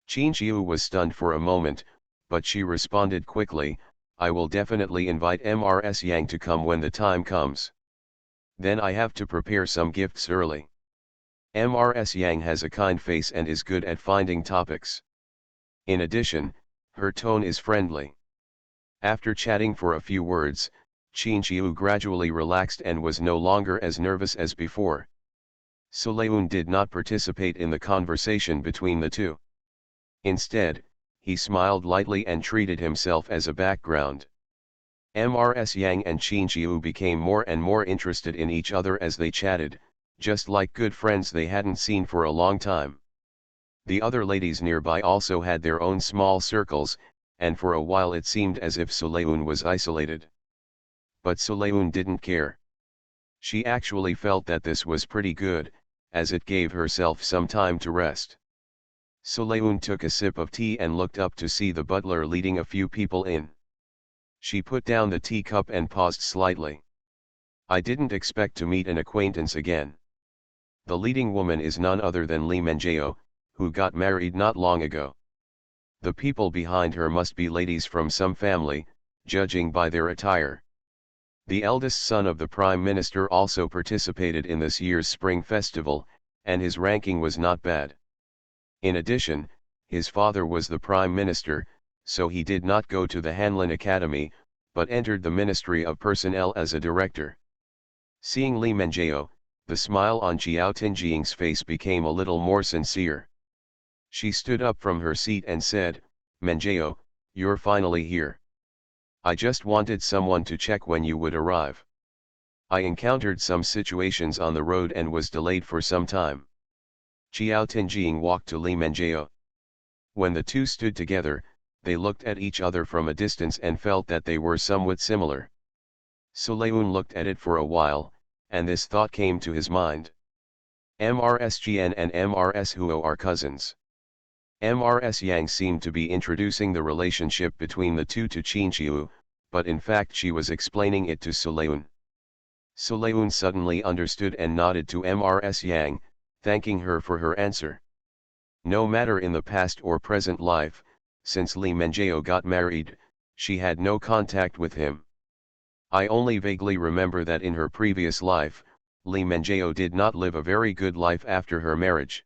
Qin Qiu was stunned for a moment, but she responded quickly, "I will definitely invite Mrs. Yang to come when the time comes. Then I have to prepare some gifts early." Mrs. Yang has a kind face and is good at finding topics. In addition, her tone is friendly. After chatting for a few words, Qin Qiu gradually relaxed and was no longer as nervous as before. Suleun did not participate in the conversation between the two. Instead, he smiled lightly and treated himself as a background. Mrs. Yang and Qin Qiu became more and more interested in each other as they chatted, just like good friends they hadn't seen for a long time. The other ladies nearby also had their own small circles, and for a while it seemed as if Suleun was isolated. But Suleun didn't care. She actually felt that this was pretty good, as it gave herself some time to rest. Suleun took a sip of tea and looked up to see the butler leading a few people in. She put down the teacup and paused slightly. "I didn't expect to meet an acquaintance again." The leading woman is none other than Li Menjiao, who got married not long ago. The people behind her must be ladies from some family, judging by their attire. The eldest son of the Prime Minister also participated in this year's Spring Festival, and his ranking was not bad. In addition, his father was the Prime Minister, so he did not go to the Hanlin Academy, but entered the Ministry of Personnel as a director. Seeing Li Menjiao, the smile on Xiao Tinjing's face became a little more sincere. She stood up from her seat and said, "Menjiao, you're finally here. I just wanted someone to check when you would arrive. I encountered some situations on the road and was delayed for some time." Xiao Tinjing walked to Li Menjiao. When the two stood together, they looked at each other from a distance and felt that they were somewhat similar. Suleun looked at it for a while, and this thought came to his mind. Mrs. Jian and Mrs. Huo are cousins. Mrs. Yang seemed to be introducing the relationship between the two to Qin Qiu, but in fact she was explaining it to Suleun. Suleun suddenly understood and nodded to Mrs. Yang, thanking her for her answer. No matter in the past or present life, since Li Menjiao got married, she had no contact with him. I only vaguely remember that in her previous life, Li Menjiao did not live a very good life after her marriage.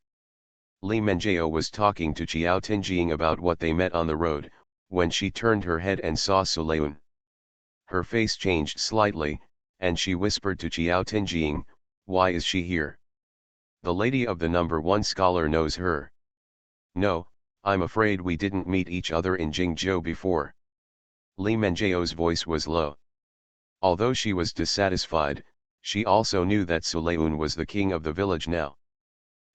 Li Menjiao was talking to Xiao Tinjing about what they met on the road, when she turned her head and saw Suleun. Her face changed slightly, and she whispered to Xiao Tinjing, "Why is she here? The lady of the #1 scholar knows her." "No, I'm afraid we didn't meet each other in Jingzhou before." Li Menjiao's voice was low. Although she was dissatisfied, she also knew that Suleun was the king of the village now.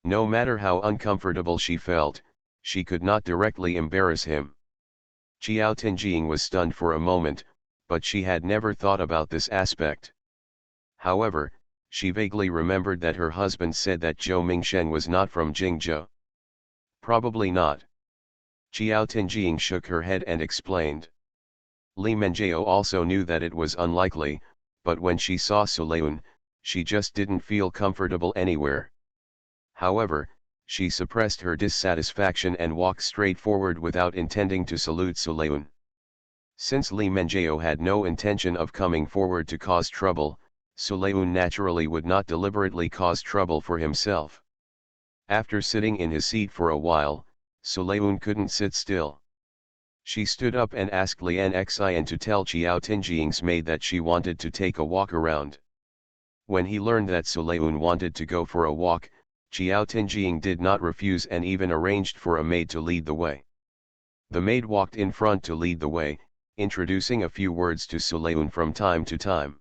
No matter how uncomfortable she felt, she could not directly embarrass him. Xiao Tinjing was stunned for a moment, but she had never thought about this aspect. However, She vaguely remembered that her husband said that Zhou Mingshen was not from Jingzhou. Probably not. Qiao Tinjing shook her head and explained. Li Menjiao also knew that it was unlikely, but when she saw Sulayun, she just didn't feel comfortable anywhere. However, she suppressed her dissatisfaction and walked straight forward without intending to salute Sulayun. Since Li Menjiao had no intention of coming forward to cause trouble, Sulayun naturally would not deliberately cause trouble for himself. After sitting in his seat for a while, Sulayun couldn't sit still. She stood up and asked Lian Xian to tell Qiao Tinjing's maid that she wanted to take a walk around. When he learned that Sulayun wanted to go for a walk, Qiao Tinjing did not refuse and even arranged for a maid to lead the way. The maid walked in front to lead the way, introducing a few words to Sulayun from time to time.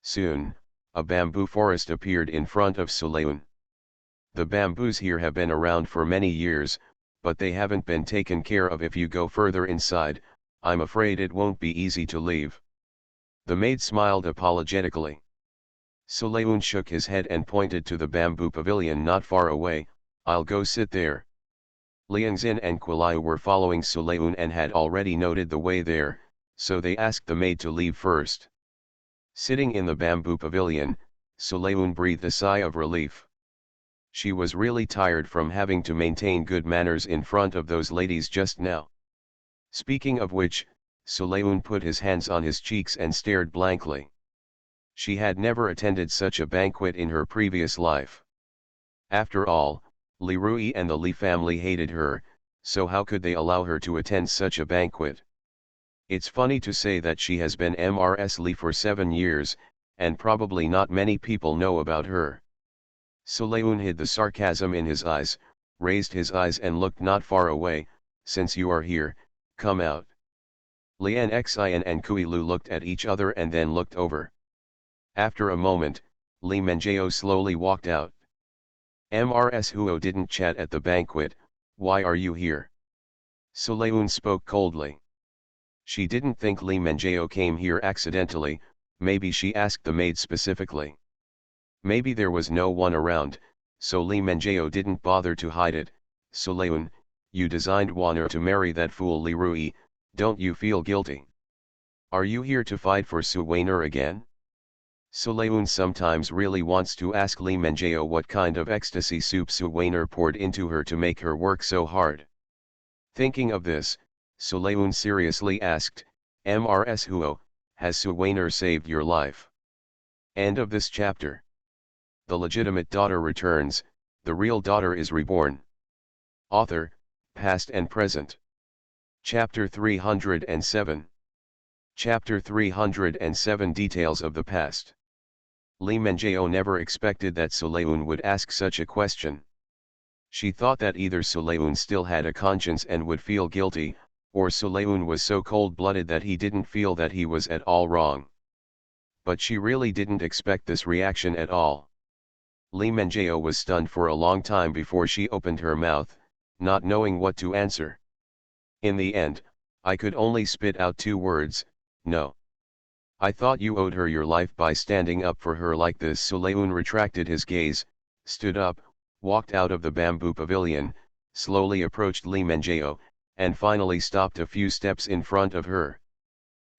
Soon, a bamboo forest appeared in front of Sulayun. The bamboos here have been around for many years, but they haven't been taken care of. If you go further inside, I'm afraid it won't be easy to leave. The maid smiled apologetically. Sulayun shook his head and pointed to the bamboo pavilion not far away. I'll go sit there. Liangzin and Kuilai were following Sulayun and had already noted the way there, so they asked the maid to leave first. Sitting in the bamboo pavilion, Sulayun breathed a sigh of relief. She was really tired from having to maintain good manners in front of those ladies just now. Speaking of which, Sulayun put his hands on his cheeks and stared blankly. She had never attended such a banquet in her previous life. After all, Li Rui and the Li family hated her, so how could they allow her to attend such a banquet? It's funny to say that she has been MRS Li for 7 years, and probably not many people know about her. Sulayun hid the sarcasm in his eyes, raised his eyes and looked not far away. Since you are here, come out. Lian Xian and Kuilu looked at each other and then looked over. After a moment, Li Menjiao slowly walked out. Mrs. Huo didn't chat at the banquet. Why are you here? Sulayun spoke coldly. She didn't think Li Menjiao came here accidentally. Maybe she asked the maid specifically. Maybe there was no one around, so Li Menjiao didn't bother to hide it. Sulayun, you designed Wanner to marry that fool Li Rui, don't you feel guilty? Are you here to fight for Su Weiner again? Sulayun sometimes really wants to ask Li Menjiao what kind of ecstasy soup Su Weiner poured into her to make her work so hard. Thinking of this, Sulayun seriously asked, Mrs. Huo, has Su Weiner saved your life? End of this chapter. The legitimate daughter returns, the real daughter is reborn. Author, past and present. Chapter 307. Chapter 307 Details of the past. Li Menjiao never expected that Sulayun would ask such a question. She thought that either Sulayun still had a conscience and would feel guilty, or Sulayun was so cold-blooded that he didn't feel that he was at all wrong. But she really didn't expect this reaction at all. Li Menjiao was stunned for a long time before she opened her mouth, not knowing what to answer. In the end, I could only spit out 2 words, no. I thought you owed her your life by standing up for her like this. Sulayun retracted his gaze, stood up, walked out of the bamboo pavilion, slowly approached Li Menjiao, and finally stopped a few steps in front of her.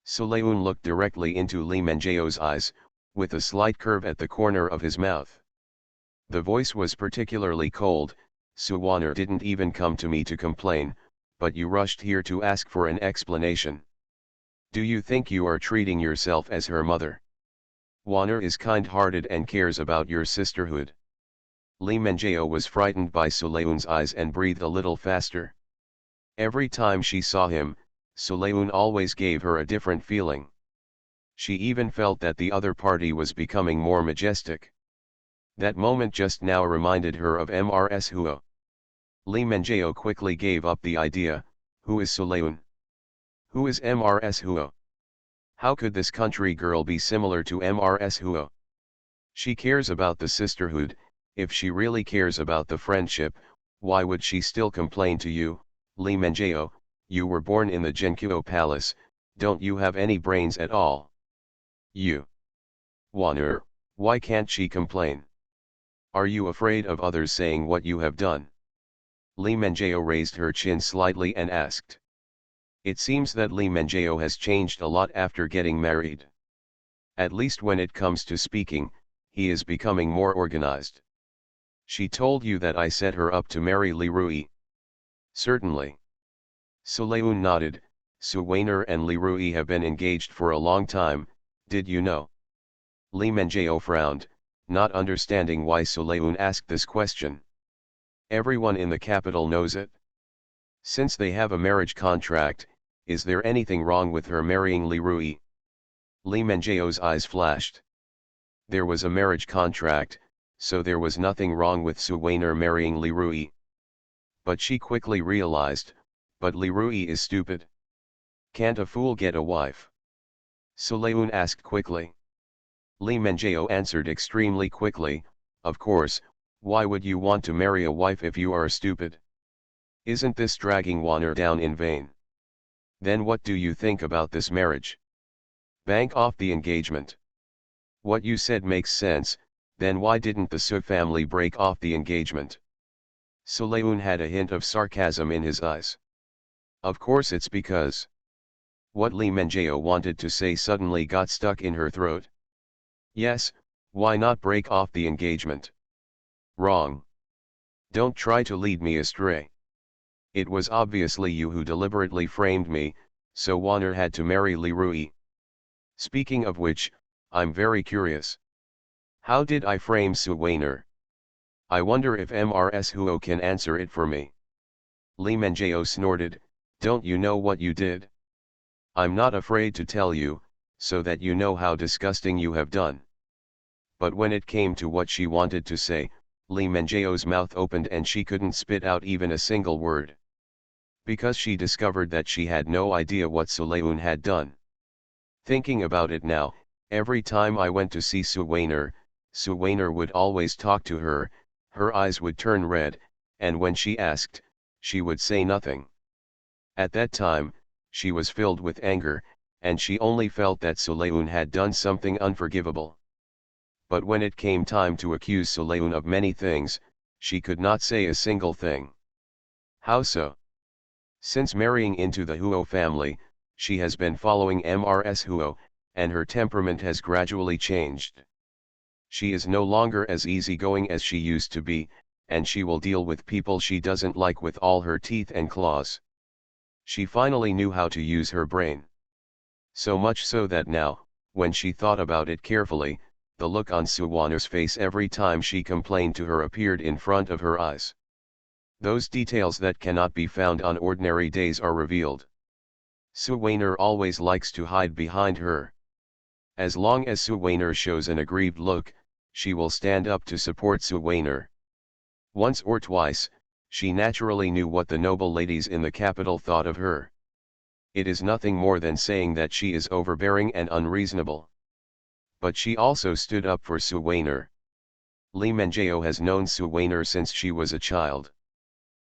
Sulayun looked directly into Li Menjiao's eyes, with a slight curve at the corner of his mouth. The voice was particularly cold. Su Weiner didn't even come to me to complain, but you rushed here to ask for an explanation. Do you think you are treating yourself as her mother? Weiner is kind-hearted and cares about your sisterhood. Li Menjiao was frightened by Sulayun's eyes and breathed a little faster. Every time she saw him, Sulayun always gave her a different feeling. She even felt that the other party was becoming more majestic. That moment just now reminded her of Mrs. Huo. Li Menjiao quickly gave up the idea. Who is Sulayun? Who is Mrs. Huo? How could this country girl be similar to Mrs. Huo? She cares about the sisterhood. If she really cares about the friendship, why would she still complain to you? Li Menjiao, you were born in the Genkuo Palace, don't you have any brains at all? You. Weiner, Why can't she complain? Are you afraid of others saying what you have done? Lee Menjeo raised her chin slightly and asked. It seems that Lee Menjeo has changed a lot after getting married. At least when it comes to speaking, he is becoming more organized. She told you that I set her up to marry Li Rui. Certainly. Suleun nodded. Suwainer and Li Rui have been engaged for a long time, did you know? Lee Menjeo frowned, not understanding why Suleun asked this question. Everyone in the capital knows it. Since they have a marriage contract, is there anything wrong with her marrying Li Rui? Lee Menjeo's eyes flashed. There was a marriage contract, so there was nothing wrong with Suwainer marrying Li Rui. But she quickly realized, but Li Rui is stupid. Can't a fool get a wife? Suleun asked quickly. Lee Menjeo answered extremely quickly, of course, why would you want to marry a wife if you are stupid? Isn't this dragging Wanner down in vain? Then what do you think about this marriage? Bank off the engagement. What you said makes sense, then why didn't the Su family break off the engagement? Suleun had a hint of sarcasm in his eyes. Of course it's because. What Lee Menjeo wanted to say suddenly got stuck in her throat. Yes, why not break off the engagement? Wrong. Don't try to lead me astray. It was obviously you who deliberately framed me, so Wanner had to marry Li Rui. Speaking of which, I'm very curious. How did I frame Suwainer? I wonder if Mrs. Huo can answer it for me. Lee Menjeo snorted, don't you know what you did? I'm not afraid to tell you, so that you know how disgusting you have done. But when it came to what she wanted to say, Lee Menjeo's mouth opened and she couldn't spit out even a single word. Because she discovered that she had no idea what Suleun had done. Thinking about it now, every time I went to see Suwainer would always talk to her, her eyes would turn red, and when she asked, she would say nothing. At that time, she was filled with anger, and she only felt that Suleun had done something unforgivable. But when it came time to accuse Suleun of many things, she could not say a single thing. How so? Since marrying into the Huo family, she has been following Mrs. Huo, and her temperament has gradually changed. She is no longer as easygoing as she used to be, and she will deal with people she doesn't like with all her teeth and claws. She finally knew how to use her brain. So much so that now, when she thought about it carefully, the look on Suwaner's face every time she complained to her appeared in front of her eyes. Those details that cannot be found on ordinary days are revealed. Suwainer always likes to hide behind her. As long as Suwainer shows an aggrieved look, she will stand up to support Suwainer. Once or twice, she naturally knew what the noble ladies in the capital thought of her. It is nothing more than saying that she is overbearing and unreasonable. But she also stood up for Suwainer. Lee Menjeo has known Suwainer since she was a child.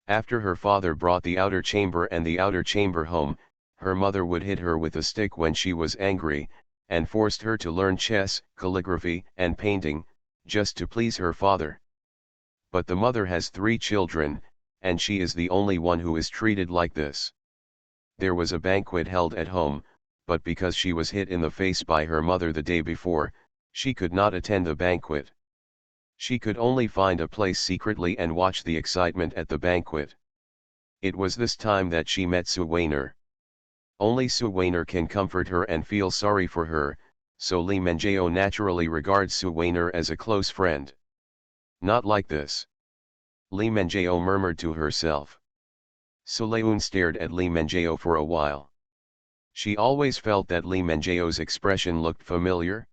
After her father brought the outer chamber and the outer chamber home, her mother would hit her with a stick when she was angry, and forced her to learn chess, calligraphy, and painting, just to please her father. But the mother has 3 children, and she is the only one who is treated like this. There was a banquet held at home, but because she was hit in the face by her mother the day before, she could not attend the banquet. She could only find a place secretly and watch the excitement at the banquet. It was this time that she met Suwainer. Only Suwainer can comfort her and feel sorry for her, so Lee Menjeo naturally regards Suwainer as a close friend. Not like this. Lee Menjeo murmured to herself. Suleun stared at Lee Menjeo for a while. She always felt that Lee Menjeo's expression looked familiar.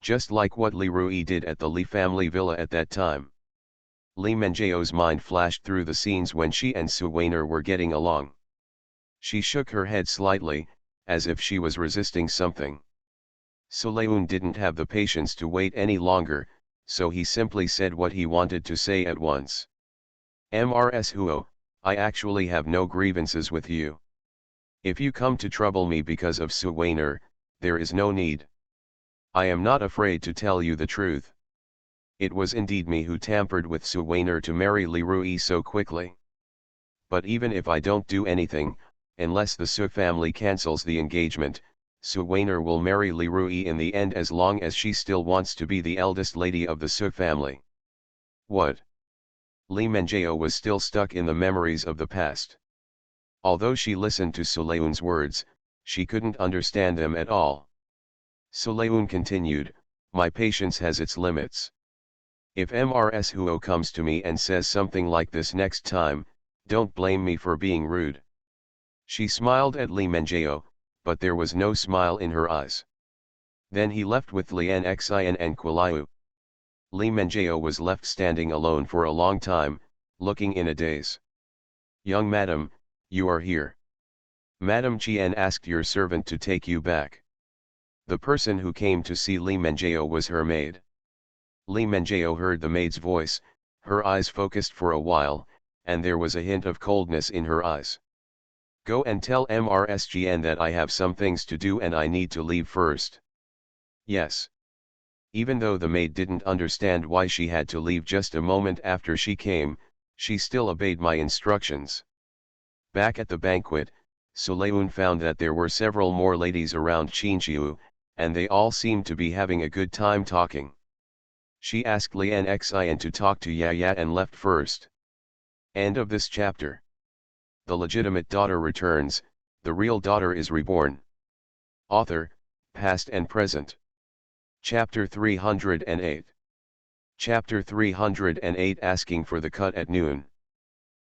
Just like what Li Rui did at the Li family villa at that time. Lee Menjeo's mind flashed through the scenes when she and Suwainer were getting along. She shook her head slightly, as if she was resisting something. Suleun didn't have the patience to wait any longer, so he simply said what he wanted to say at once. Mrs. Huo, I actually have no grievances with you. If you come to trouble me because of Suwainer, there is no need. I am not afraid to tell you the truth. It was indeed me who tampered with Su Wainer to marry Li Rui so quickly. But even if I don't do anything, unless the Su family cancels the engagement, Su Wainer will marry Li Rui in the end as long as she still wants to be the eldest lady of the Su family. What? Li Menjao was still stuck in the memories of the past. Although she listened to Suleun's words, she couldn't understand them at all. Suleun continued, my patience has its limits. If Mrs. Huo comes to me and says something like this next time, don't blame me for being rude. She smiled at Li Menjao, but there was no smile in her eyes. Then he left with Lian Xian and Quiliu. Li Menjao was left standing alone for a long time, looking in a daze. Young madam, you are here. Madam Qian asked your servant to take you back. The person who came to see Li Menjao was her maid. Li Menjao heard the maid's voice, her eyes focused for a while, and there was a hint of coldness in her eyes. Go and tell Mrs. Qian that I have some things to do and I need to leave first. Yes. Even though the maid didn't understand why she had to leave just a moment after she came, she still obeyed my instructions. Back at the banquet, Suleun found that there were several more ladies around Qinqiu, and they all seemed to be having a good time talking. She asked Lian Xian to talk to Yaya and left first. End of this chapter. The legitimate daughter returns, the real daughter is reborn. Author, past and present. Chapter 308. Chapter 308 Asking for the cut at noon.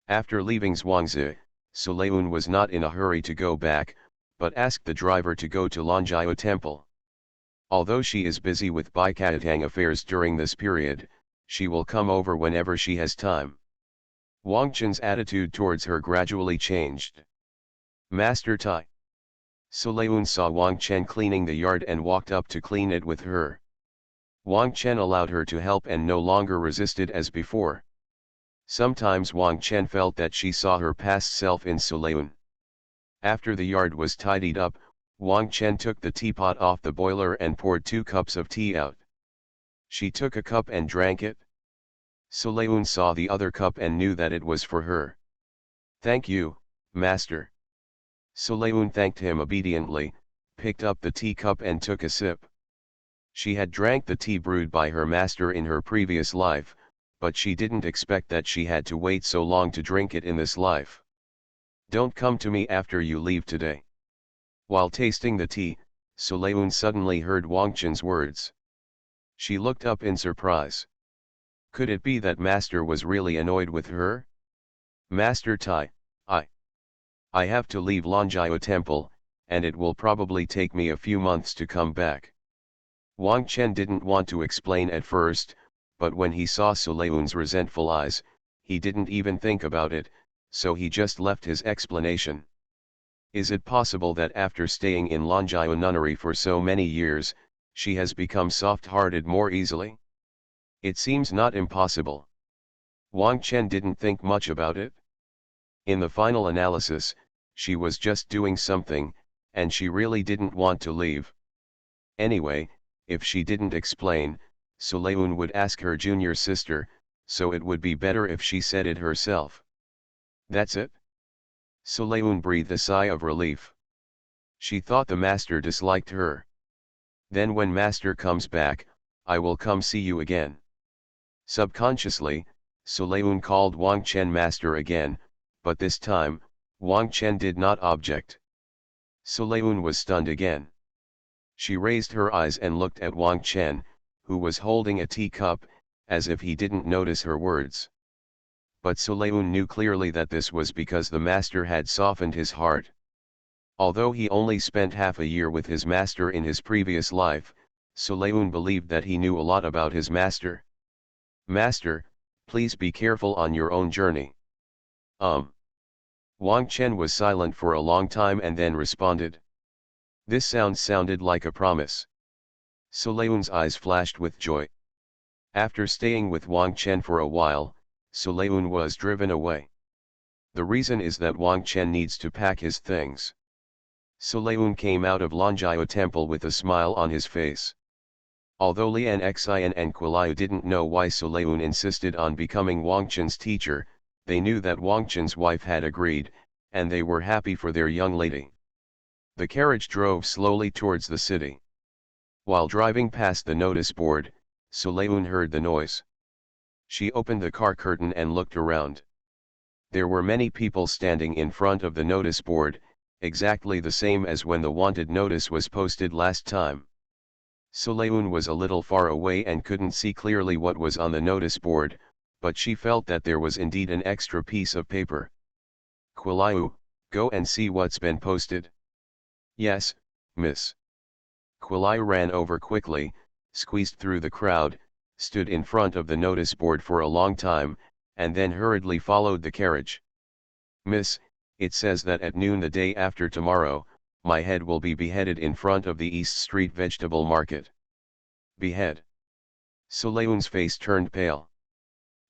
After leaving Zhuangzi, Suleun was not in a hurry to go back, but asked the driver to go to Lanjiao Temple. Although she is busy with Baikatang affairs during this period, she will come over whenever she has time. Wang Chen's attitude towards her gradually changed. Master Tai. Suleun saw Wang Chen cleaning the yard and walked up to clean it with her. Wang Chen allowed her to help and no longer resisted as before. Sometimes Wang Chen felt that she saw her past self in Suleun. After the yard was tidied up, Wang Chen took the teapot off the boiler and poured 2 cups of tea out. She took a cup and drank it. Suleun saw the other cup and knew that it was for her. Thank you, master. Suleun thanked him obediently, picked up the teacup and took a sip. She had drank the tea brewed by her master in her previous life, but she didn't expect that she had to wait so long to drink it in this life. Don't come to me after you leave today. While tasting the tea, Suleun suddenly heard Wang Chen's words. She looked up in surprise. Could it be that master was really annoyed with her? Master Tai, I have to leave Lanjiao Temple, and it will probably take me a few months to come back. Wang Chen didn't want to explain at first, but when he saw Suleun's resentful eyes, he didn't even think about it, so he just left his explanation. Is it possible that after staying in Lanjiao nunnery for so many years, she has become soft-hearted more easily? It seems not impossible. Wang Chen didn't think much about it. In the final analysis, she was just doing something, and she really didn't want to leave. Anyway, if she didn't explain, Suleun would ask her junior sister, so it would be better if she said it herself. That's it? Suleun breathed a sigh of relief. She thought the master disliked her. Then when master comes back, I will come see you again. Subconsciously, Suleun called Wang Chen master again, but this time, Wang Chen did not object. Suleun was stunned again. She raised her eyes and looked at Wang Chen, who was holding a teacup, as if he didn't notice her words. But Suleun knew clearly that this was because the master had softened his heart. Although he only spent half a year with his master in his previous life, Suleun believed that he knew a lot about his master. Master, please be careful on your own journey. Wang Chen was silent for a long time and then responded. This sounded like a promise. Suleun's eyes flashed with joy. After staying with Wang Chen for a while, Suleun was driven away. The reason is that Wang Chen needs to pack his things. Suleun came out of Lanjiao Temple with a smile on his face. Although Lian Xian and Qilayu didn't know why Sulayun insisted on becoming Wang Qin's teacher, they knew that Wang Qin's wife had agreed, and they were happy for their young lady. The carriage drove slowly towards the city. While driving past the notice board, Sulayun heard the noise. She opened the car curtain and looked around. There were many people standing in front of the notice board, exactly the same as when the wanted notice was posted last time. Sulayun was a little far away and couldn't see clearly what was on the notice board, but she felt that there was indeed an extra piece of paper. Qilayu, go and see what's been posted. Yes, miss. Qilayu ran over quickly, squeezed through the crowd, stood in front of the notice board for a long time, and then hurriedly followed the carriage. Miss, it says that at noon the day after tomorrow, my head will be beheaded in front of the East Street Vegetable Market. Behead. Sulayun's face turned pale.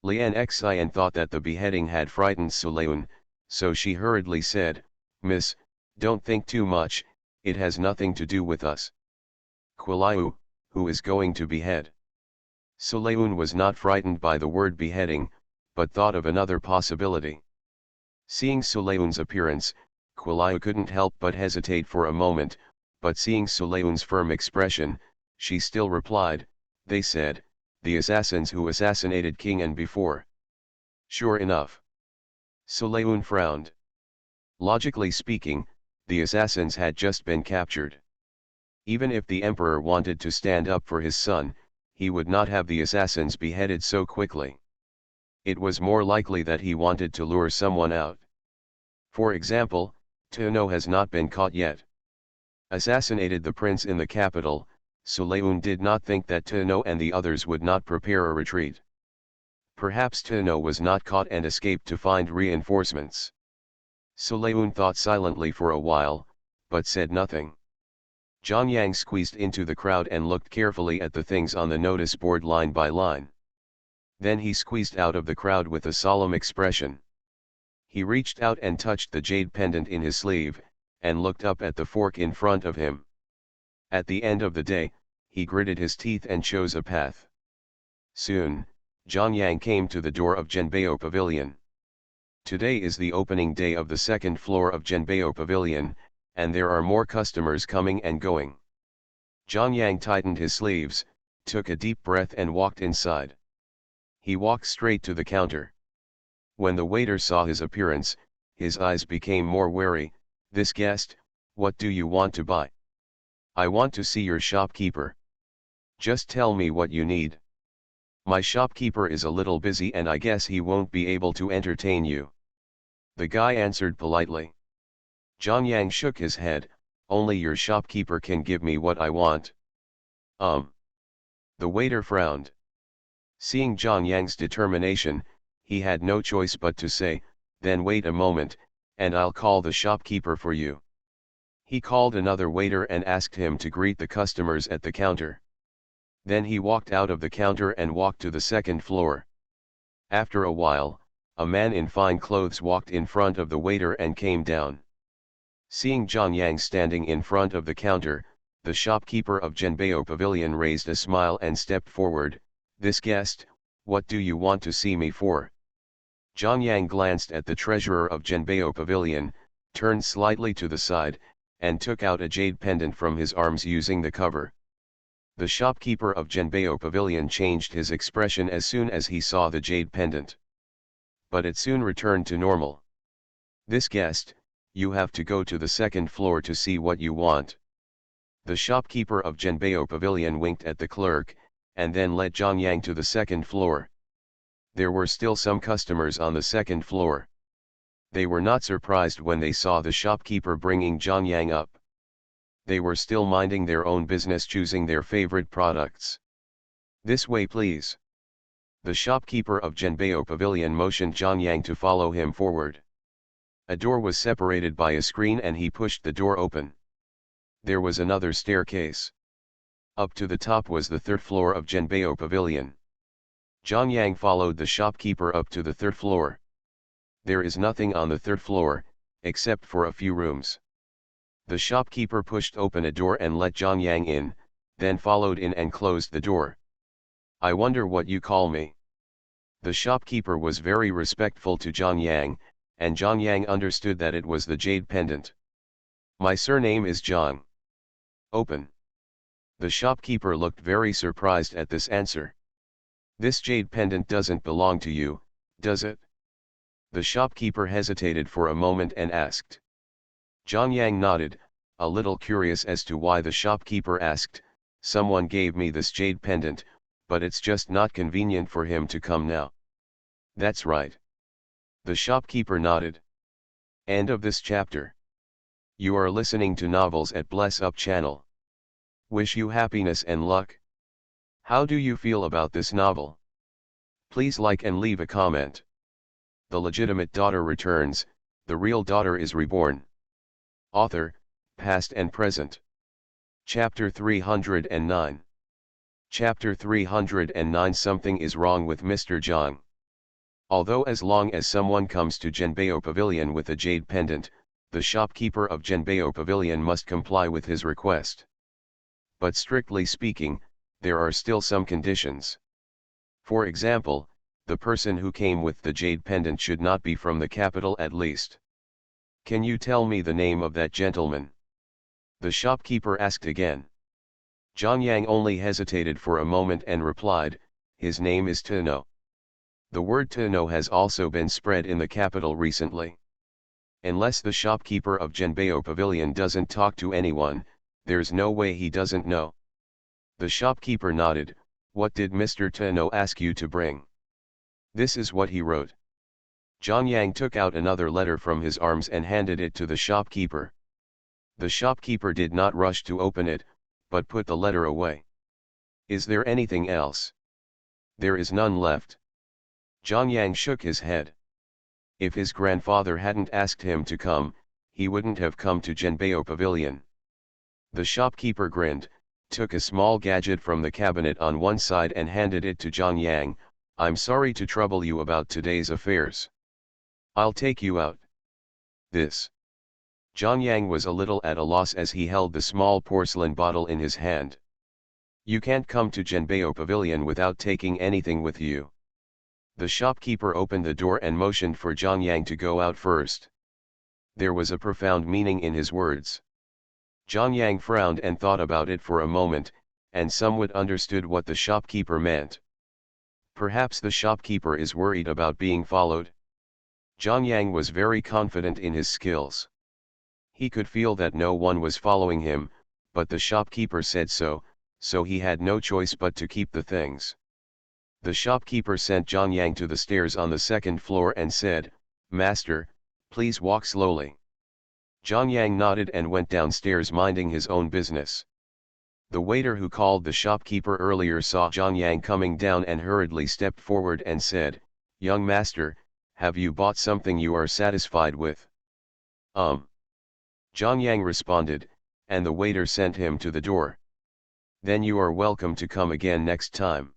Lian Xian thought that the beheading had frightened Sulayun, so she hurriedly said, Miss, don't think too much, it has nothing to do with us. Qilayu, who is going to behead? Sulayun was not frightened by the word beheading, but thought of another possibility. Seeing Sulayun's appearance, Qilayu couldn't help but hesitate for a moment, but seeing Sulayun's firm expression, she still replied, they said, the assassins who assassinated King An before. Sure enough. Sulayun frowned. Logically speaking, the assassins had just been captured. Even if the emperor wanted to stand up for his son, he would not have the assassins beheaded so quickly. It was more likely that he wanted to lure someone out. For example, Tuno has not been caught yet. Assassinated the prince in the capital, Sulayun did not think that Tuno and the others would not prepare a retreat. Perhaps Tuno was not caught and escaped to find reinforcements. Sulayun thought silently for a while, but said nothing. Zhang Yang squeezed into the crowd and looked carefully at the things on the notice board line by line. Then he squeezed out of the crowd with a solemn expression. He reached out and touched the jade pendant in his sleeve, and looked up at the fork in front of him. At the end of the day, he gritted his teeth and chose a path. Soon, Zhang Yang came to the door of Zhenbao Pavilion. Today is the opening day of the second floor of Zhenbao Pavilion, and there are more customers coming and going. Zhang Yang tightened his sleeves, took a deep breath and walked inside. He walked straight to the counter. When the waiter saw his appearance, his eyes became more wary. This guest, what do you want to buy? I want to see your shopkeeper. Just tell me what you need. My shopkeeper is a little busy and I guess he won't be able to entertain you. The guy answered politely. Zhang Yang shook his head, only your shopkeeper can give me what I want. The waiter frowned. Seeing Zhang Yang's determination, he had no choice but to say, then wait a moment, and I'll call the shopkeeper for you. He called another waiter and asked him to greet the customers at the counter. Then he walked out of the counter and walked to the second floor. After a while, a man in fine clothes walked in front of the waiter and came down. Seeing Zhang Yang standing in front of the counter, the shopkeeper of Zhenbao Pavilion raised a smile and stepped forward. This guest, what do you want to see me for? Zhang Yang glanced at the treasurer of Zhenbao Pavilion, turned slightly to the side, and took out a jade pendant from his arms using the cover. The shopkeeper of Zhenbao Pavilion changed his expression as soon as he saw the jade pendant. But it soon returned to normal. This guest, you have to go to the second floor to see what you want. The shopkeeper of Zhenbao Pavilion winked at the clerk, and then led Zhang Yang to the second floor. There were still some customers on the second floor. They were not surprised when they saw the shopkeeper bringing Zhang Yang up. They were still minding their own business, choosing their favorite products. This way please. The shopkeeper of Zhenbao Pavilion motioned Zhang Yang to follow him forward. A door was separated by a screen and he pushed the door open. There was another staircase. Up to the top was the third floor of Zhenbao Pavilion. Zhang Yang followed the shopkeeper up to the third floor. There is nothing on the third floor, except for a few rooms. The shopkeeper pushed open a door and let Zhang Yang in, then followed in and closed the door. "I wonder what you call me." The shopkeeper was very respectful to Zhang Yang, and Zhang Yang understood that it was the jade pendant. "My surname is Zhang." "Open." The shopkeeper looked very surprised at this answer. "This jade pendant doesn't belong to you, does it?" The shopkeeper hesitated for a moment and asked. Zhang Yang nodded, a little curious as to why the shopkeeper asked. "Someone gave me this jade pendant, but it's just not convenient for him to come now." "That's right." The shopkeeper nodded. End of this chapter. You are listening to Novels at Bless Up channel. Wish you happiness and luck. How do you feel about this novel? Please like and leave a comment. The legitimate daughter returns, the real daughter is reborn. Author, past and present. Chapter 309. Chapter 309. Something is wrong with Mr. Zhang. Although as long as someone comes to Zhenbao Pavilion with a jade pendant, the shopkeeper of Zhenbao Pavilion must comply with his request. But strictly speaking, there are still some conditions. For example, the person who came with the jade pendant should not be from the capital at least. "Can you tell me the name of that gentleman?" the shopkeeper asked again. Zhang Yang only hesitated for a moment and replied, "His name is Tino." The word Tino has also been spread in the capital recently. Unless the shopkeeper of Zhenbao Pavilion doesn't talk to anyone, there's no way he doesn't know. The shopkeeper nodded. "What did Mr. Tino ask you to bring?" This is what he wrote. Zhang Yang took out another letter from his arms and handed it to the shopkeeper. The shopkeeper did not rush to open it, but put the letter away. "Is there anything else?" "There is none left." Zhang Yang shook his head. If his grandfather hadn't asked him to come, he wouldn't have come to Zhenbao Pavilion. The shopkeeper grinned, took a small gadget from the cabinet on one side and handed it to Zhang Yang. "I'm sorry to trouble you about today's affairs. I'll take you out." This. Zhang Yang was a little at a loss as he held the small porcelain bottle in his hand. "You can't come to Zhenbao Pavilion without taking anything with you." The shopkeeper opened the door and motioned for Zhang Yang to go out first. There was a profound meaning in his words. Zhang Yang frowned and thought about it for a moment, and somewhat understood what the shopkeeper meant. Perhaps the shopkeeper is worried about being followed. Zhang Yang was very confident in his skills. He could feel that no one was following him, but the shopkeeper said so, so he had no choice but to keep the things. The shopkeeper sent Zhang Yang to the stairs on the second floor and said, "Master, please walk slowly." Zhang Yang nodded and went downstairs minding his own business. The waiter who called the shopkeeper earlier saw Zhang Yang coming down and hurriedly stepped forward and said, "Young master, have you bought something you are satisfied with?" Zhang Yang responded, and the waiter sent him to the door. "Then you are welcome to come again next time."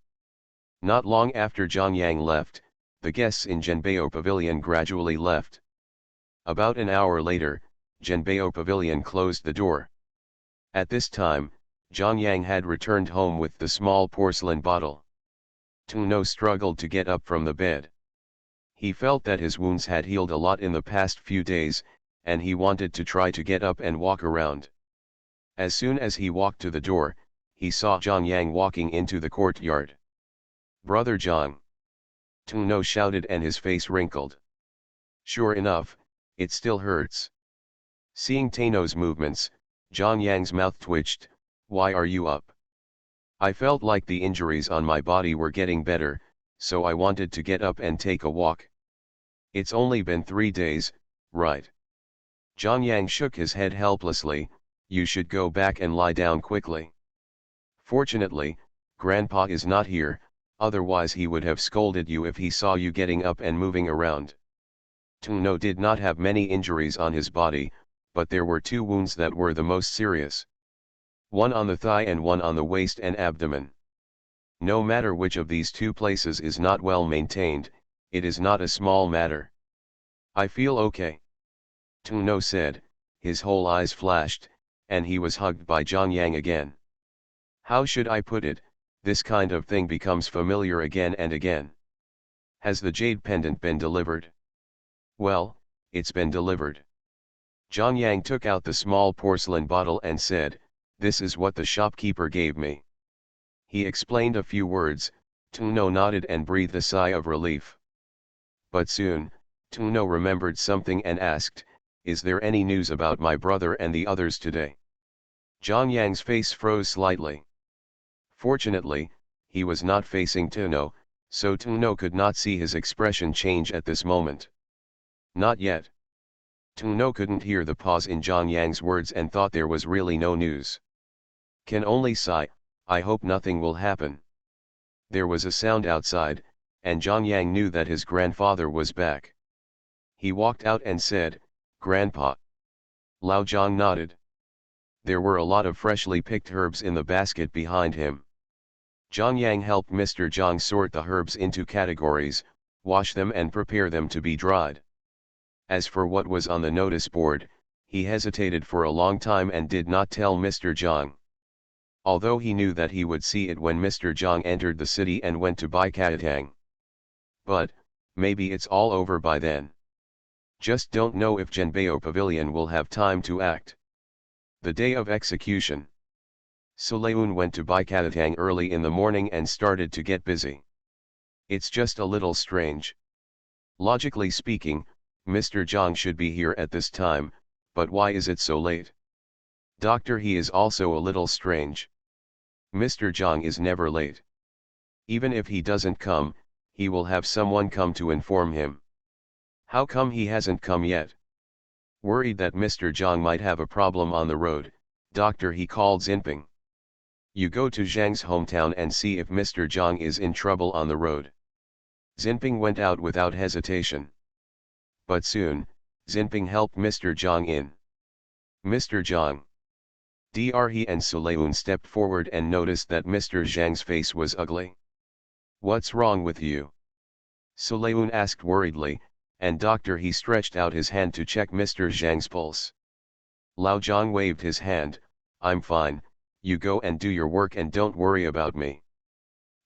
Not long after Zhang Yang left, the guests in Zhenbao Pavilion gradually left. About an hour later, Zhenbao Pavilion closed the door. At this time, Zhang Yang had returned home with the small porcelain bottle. Tino struggled to get up from the bed. He felt that his wounds had healed a lot in the past few days, and he wanted to try to get up and walk around. As soon as he walked to the door, he saw Zhang Yang walking into the courtyard. "Brother Zhang!" Tino shouted and his face wrinkled. Sure enough, it still hurts. Seeing Tino's movements, Zhang Yang's mouth twitched. "Why are you up?" "I felt like the injuries on my body were getting better, so I wanted to get up and take a walk." "It's only been 3 days, right?" Zhang Yang shook his head helplessly. "You should go back and lie down quickly." "Fortunately, Grandpa is not here, otherwise he would have scolded you if he saw you getting up and moving around." Tino did not have many injuries on his body, but there were 2 wounds that were the most serious. One on the thigh and one on the waist and abdomen. No matter which of these 2 places is not well maintained, it is not a small matter. "I feel okay," Tino said, his whole eyes flashed, and he was hugged by Zhang Yang again. How should I put it, this kind of thing becomes familiar again and again. Has the jade pendant been delivered? Well, it's been delivered. Zhang Yang took out the small porcelain bottle and said, "This is what the shopkeeper gave me." He explained a few words. Tuno nodded and breathed a sigh of relief. But soon, Tuno remembered something and asked, "Is there any news about my brother and the others today?" Zhang Yang's face froze slightly. Fortunately, he was not facing Tuno, so Tuno could not see his expression change at this moment. Not yet. Tuno couldn't hear the pause in Zhang Yang's words and thought there was really no news. Can only sigh, I hope nothing will happen. There was a sound outside, and Zhang Yang knew that his grandfather was back. He walked out and said, "Grandpa." Lao Zhang nodded. There were a lot of freshly picked herbs in the basket behind him. Zhang Yang helped Mr. Zhang sort the herbs into categories, wash them and prepare them to be dried. As for what was on the notice board, he hesitated for a long time and did not tell Mr. Zhang. Although he knew that he would see it when Mr. Zhang entered the city and went to buy Katang. But, maybe it's all over by then. Just don't know if Zhenbao Pavilion will have time to act. The day of execution. Sulayun went to buy Katang early in the morning and started to get busy. It's just a little strange. Logically speaking, Mr. Zhang should be here at this time, but why is it so late? Doctor, he is also a little strange. Mr. Zhang is never late. Even if he doesn't come, he will have someone come to inform him. How come he hasn't come yet? Worried that Mr. Zhang might have a problem on the road, Doctor, he called Xinping. You go to Zhang's hometown and see if Mr. Zhang is in trouble on the road. Xinping went out without hesitation. But soon, Xinping helped Mr. Zhang in. "Mr. Zhang." Dr. He and Sulayun stepped forward and noticed that Mr. Zhang's face was ugly. "What's wrong with you?" Sulayun asked worriedly, and Dr. He stretched out his hand to check Mr. Zhang's pulse. Lao Zhang waved his hand, "I'm fine, you go and do your work and don't worry about me."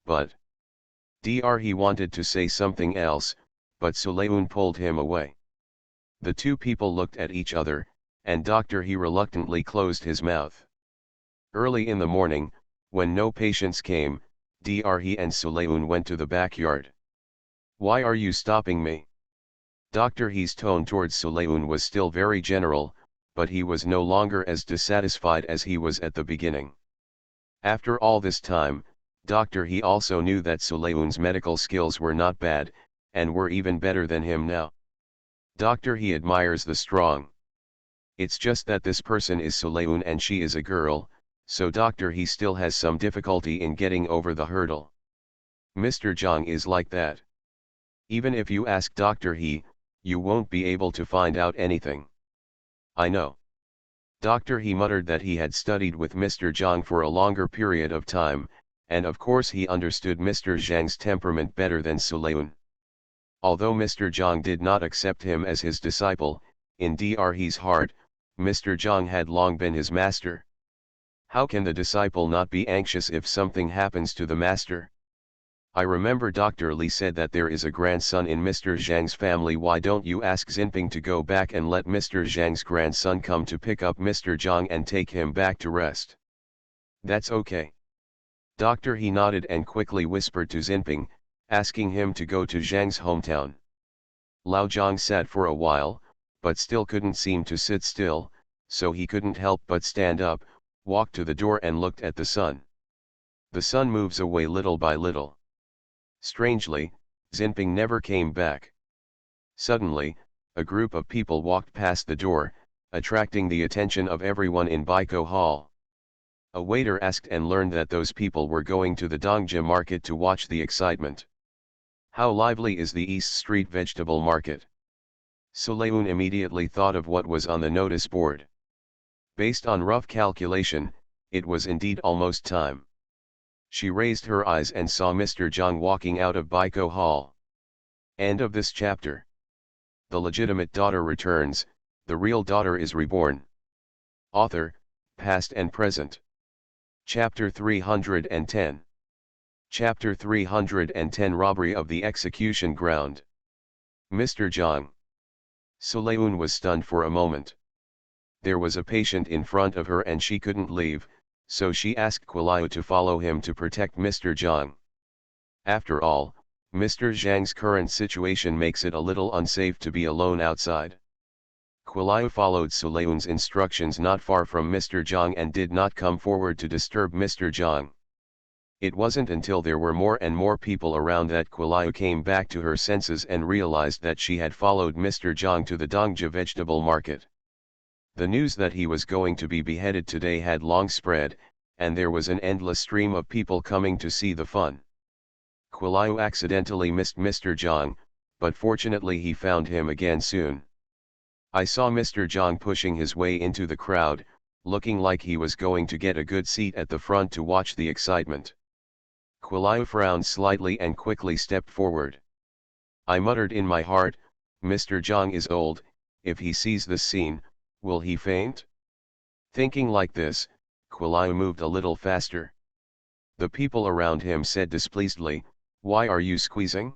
But Dr. He wanted to say something else, but Sulayun pulled him away. The two people looked at each other, and Dr. He reluctantly closed his mouth. Early in the morning, when no patients came, Dr. He and Sulayun went to the backyard. "Why are you stopping me?" Dr. He's tone towards Sulayun was still very general, but he was no longer as dissatisfied as he was at the beginning. After all this time, Dr. He also knew that Sulayun's medical skills were not bad, and were even better than him now. Dr. He admires the strong. It's just that this person is Sulayun and she is a girl, so Dr. He still has some difficulty in getting over the hurdle. Mr. Zhang is like that. Even if you ask Dr. He, you won't be able to find out anything. I know. Dr. He muttered that he had studied with Mr. Zhang for a longer period of time, and of course he understood Mr. Zhang's temperament better than Sulayun. Although Mr. Zhang did not accept him as his disciple, in Dr. He's heart, Mr. Zhang had long been his master. How can the disciple not be anxious if something happens to the master? I remember Dr. Li said that there is a grandson in Mr. Zhang's family. Why don't you ask Xinping to go back and let Mr. Zhang's grandson come to pick up Mr. Zhang and take him back to rest? That's okay. Dr. He nodded and quickly whispered to Xinping, asking him to go to Zhang's hometown. Lao Zhang sat for a while, but still couldn't seem to sit still, so he couldn't help but stand up, walked to the door and looked at the sun. The sun moves away little by little. Strangely, Xinping never came back. Suddenly, a group of people walked past the door, attracting the attention of everyone in Baiko Hall. A waiter asked and learned that those people were going to the Dongja market to watch the excitement. How lively is the East Street vegetable market? Sulayun immediately thought of what was on the notice board. Based on rough calculation, it was indeed almost time. She raised her eyes and saw Mr. Zhang walking out of Baiko Hall. End of this chapter. The legitimate daughter returns, the real daughter is reborn. Author, past and present. Chapter 310. Chapter 310 Robbery of the Execution Ground. Mr. Zhang. Sulayun was stunned for a moment. There was a patient in front of her and she couldn't leave, so she asked Kuliu to follow him to protect Mr. Zhang. After all, Mr. Zhang's current situation makes it a little unsafe to be alone outside. Kuliu followed Sulayun's instructions not far from Mr. Zhang and did not come forward to disturb Mr. Zhang. It wasn't until there were more and more people around that Kuliu came back to her senses and realized that she had followed Mr. Zhang to the Dongja vegetable market. The news that he was going to be beheaded today had long spread, and there was an endless stream of people coming to see the fun. Kuliu accidentally missed Mr. Zhang, but fortunately he found him again soon. I saw Mr. Zhang pushing his way into the crowd, looking like he was going to get a good seat at the front to watch the excitement. Kuliu frowned slightly and quickly stepped forward. I muttered in my heart, Mr. Zhang is old, if he sees this scene, will he faint? Thinking like this, Kuliu moved a little faster. The people around him said displeasedly, why are you squeezing?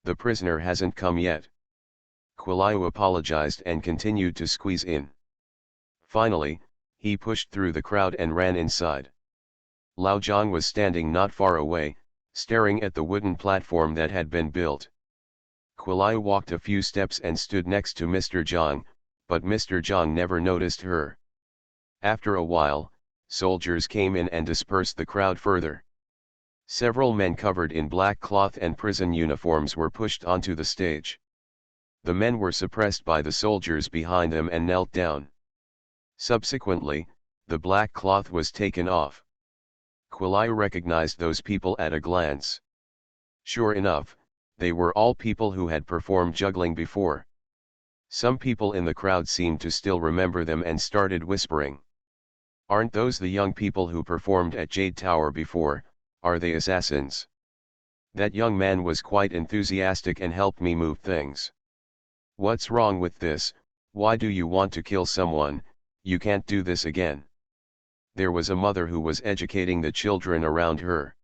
The prisoner hasn't come yet. Kuliu apologized and continued to squeeze in. Finally, he pushed through the crowd and ran inside. Lao Zhang was standing not far away, staring at the wooden platform that had been built. Kuliu walked a few steps and stood next to Mr. Zhang, but Mr. Zhang never noticed her. After a while, soldiers came in and dispersed the crowd further. Several men covered in black cloth and prison uniforms were pushed onto the stage. The men were suppressed by the soldiers behind them and knelt down. Subsequently, the black cloth was taken off. Kuliu recognized those people at a glance. Sure enough, they were all people who had performed juggling before. Some people in the crowd seemed to still remember them and started whispering. Aren't those the young people who performed at Jade Tower before, are they assassins? That young man was quite enthusiastic and helped me move things. What's wrong with this? Why do you want to kill someone? You can't do this again. There was a mother who was educating the children around her.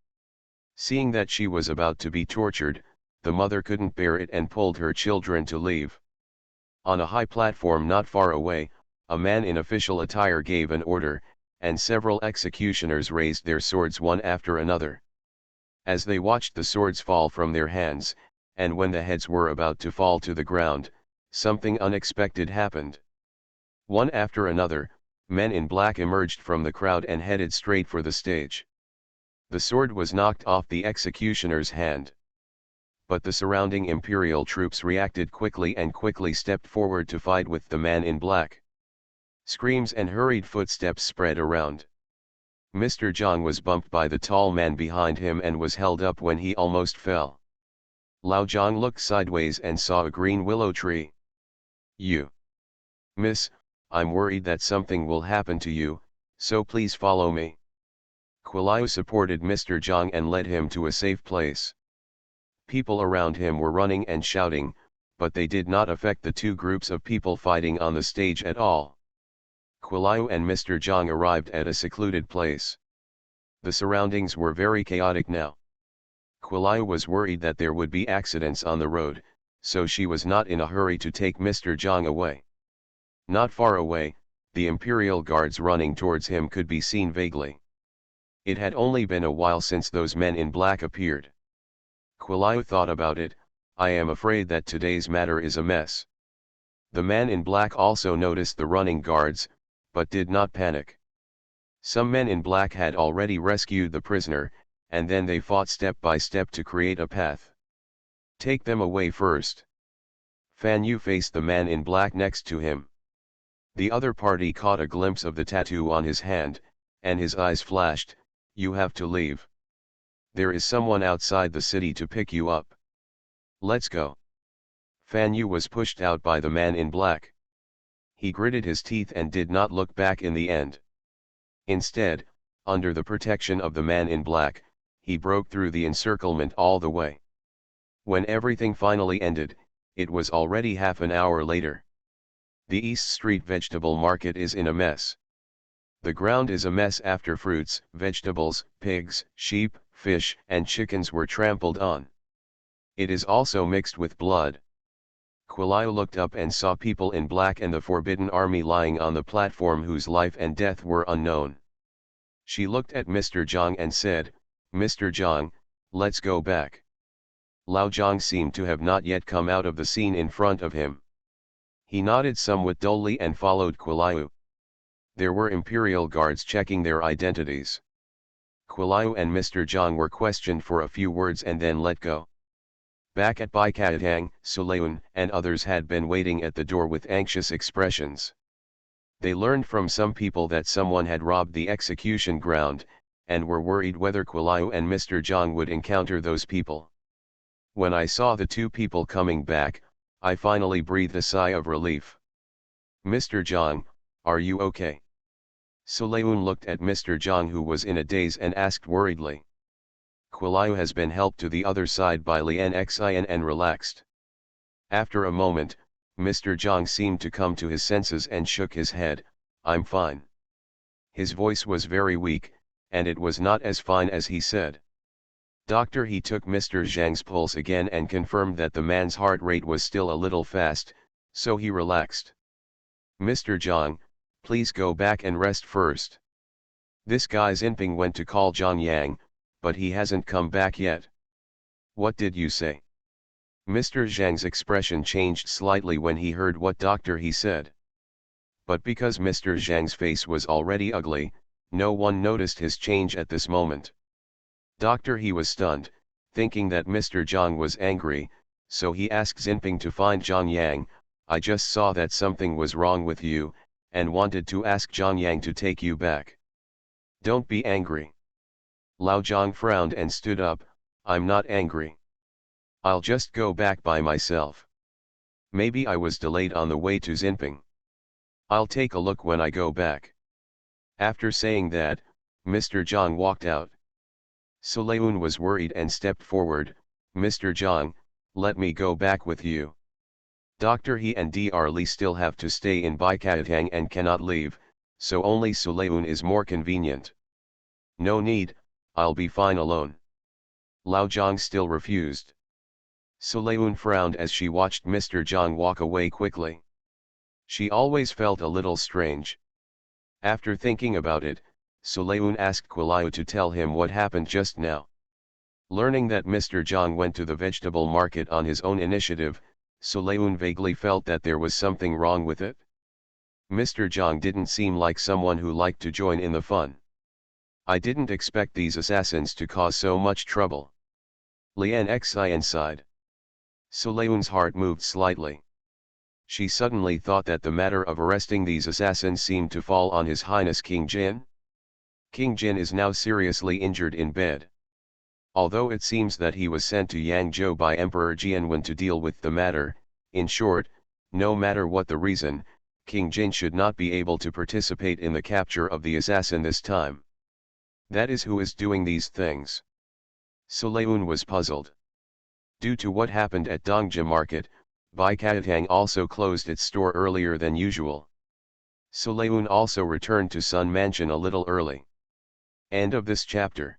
Seeing that she was about to be tortured, the mother couldn't bear it and pulled her children to leave. On a high platform not far away, a man in official attire gave an order, and several executioners raised their swords one after another. As they watched the swords fall from their hands, and when the heads were about to fall to the ground, something unexpected happened. One after another, men in black emerged from the crowd and headed straight for the stage. The sword was knocked off the executioner's hand. But the surrounding imperial troops reacted quickly and quickly stepped forward to fight with the man in black. Screams and hurried footsteps spread around. Mr. Zhang was bumped by the tall man behind him and was held up when he almost fell. Lao Zhang looked sideways and saw a green willow tree. You. Miss, I'm worried that something will happen to you, so please follow me. Kuliu supported Mr. Zhang and led him to a safe place. People around him were running and shouting, but they did not affect the two groups of people fighting on the stage at all. Kuliu and Mr. Zhang arrived at a secluded place. The surroundings were very chaotic now. Kuliu was worried that there would be accidents on the road, so she was not in a hurry to take Mr. Zhang away. Not far away, the Imperial guards running towards him could be seen vaguely. It had only been a while since those men in black appeared. Kuliu thought about it, I am afraid that today's matter is a mess. The man in black also noticed the running guards, but did not panic. Some men in black had already rescued the prisoner, and then they fought step by step to create a path. Take them away first. Fan Yu faced the man in black next to him. The other party caught a glimpse of the tattoo on his hand, and his eyes flashed, you have to leave. There is someone outside the city to pick you up. Let's go. Fan Yu was pushed out by the man in black. He gritted his teeth and did not look back in the end. Instead, under the protection of the man in black, he broke through the encirclement all the way. When everything finally ended, it was already half an hour later. The East Street vegetable market is in a mess. The ground is a mess after fruits, vegetables, pigs, sheep, fish, and chickens were trampled on. It is also mixed with blood. Quilau looked up and saw people in black and the Forbidden Army lying on the platform whose life and death were unknown. She looked at Mr. Zhang and said, "Mr. Zhang, let's go back." Lao Zhang seemed to have not yet come out of the scene in front of him. He nodded somewhat dully and followed Quilau. There were imperial guards checking their identities. Quilau and Mr. Zhang were questioned for a few words and then let go. Back at Baikatang, Suleun and others had been waiting at the door with anxious expressions. They learned from some people that someone had robbed the execution ground, and were worried whether Quilau and Mr. Zhang would encounter those people. When I saw the two people coming back, I finally breathed a sigh of relief. "Mr. Zhang, are you okay?" Suleun looked at Mr. Zhang, who was in a daze, and asked worriedly. Quilau has been helped to the other side by Lian Xin and relaxed. After a moment, Mr. Zhang seemed to come to his senses and shook his head. "I'm fine." His voice was very weak, and it was not as fine as he said. Doctor, he took Mr. Zhang's pulse again and confirmed that the man's heart rate was still a little fast, so he relaxed. "Mr. Zhang, please go back and rest first. This guy Xinping went to call Zhang Yang, but he hasn't come back yet." "What did you say?" Mr. Zhang's expression changed slightly when he heard what Doctor he said. But because Mr. Zhang's face was already ugly, no one noticed his change at this moment. Doctor he was stunned, thinking that Mr. Zhang was angry, so he asked Xinping to find Zhang Yang. "I just saw that something was wrong with you, and wanted to ask Zhang Yang to take you back." "Don't be angry." Lao Zhang frowned and stood up. "I'm not angry. I'll just go back by myself. Maybe I was delayed on the way to Xinping. I'll take a look when I go back." After saying that, Mr. Zhang walked out. Suleun was worried and stepped forward. "Mr. Zhang, let me go back with you. Dr. He and Dr. Li still have to stay in Baikatang and cannot leave, so only Suleun is more convenient." "No need, I'll be fine alone." Lao Zhang still refused. Suleun frowned as she watched Mr. Zhang walk away quickly. She always felt a little strange. After thinking about it, Suleun asked Quilau to tell him what happened just now. Learning that Mr. Zhang went to the vegetable market on his own initiative, Suleun vaguely felt that there was something wrong with it. Mr. Zhang didn't seem like someone who liked to join in the fun. "I didn't expect these assassins to cause so much trouble." Lian Xin sighed. Suleun's heart moved slightly. She suddenly thought that the matter of arresting these assassins seemed to fall on His Highness King Jin. King Jin is now seriously injured in bed. Although it seems that he was sent to Yangzhou by Emperor Jianwen to deal with the matter, in short, no matter what the reason, King Jin should not be able to participate in the capture of the assassin this time. That is who is doing these things. Suleun was puzzled. Due to what happened at Dongja Market, Baikatang also closed its store earlier than usual. Suleun also returned to Sun Mansion a little early. End of this chapter.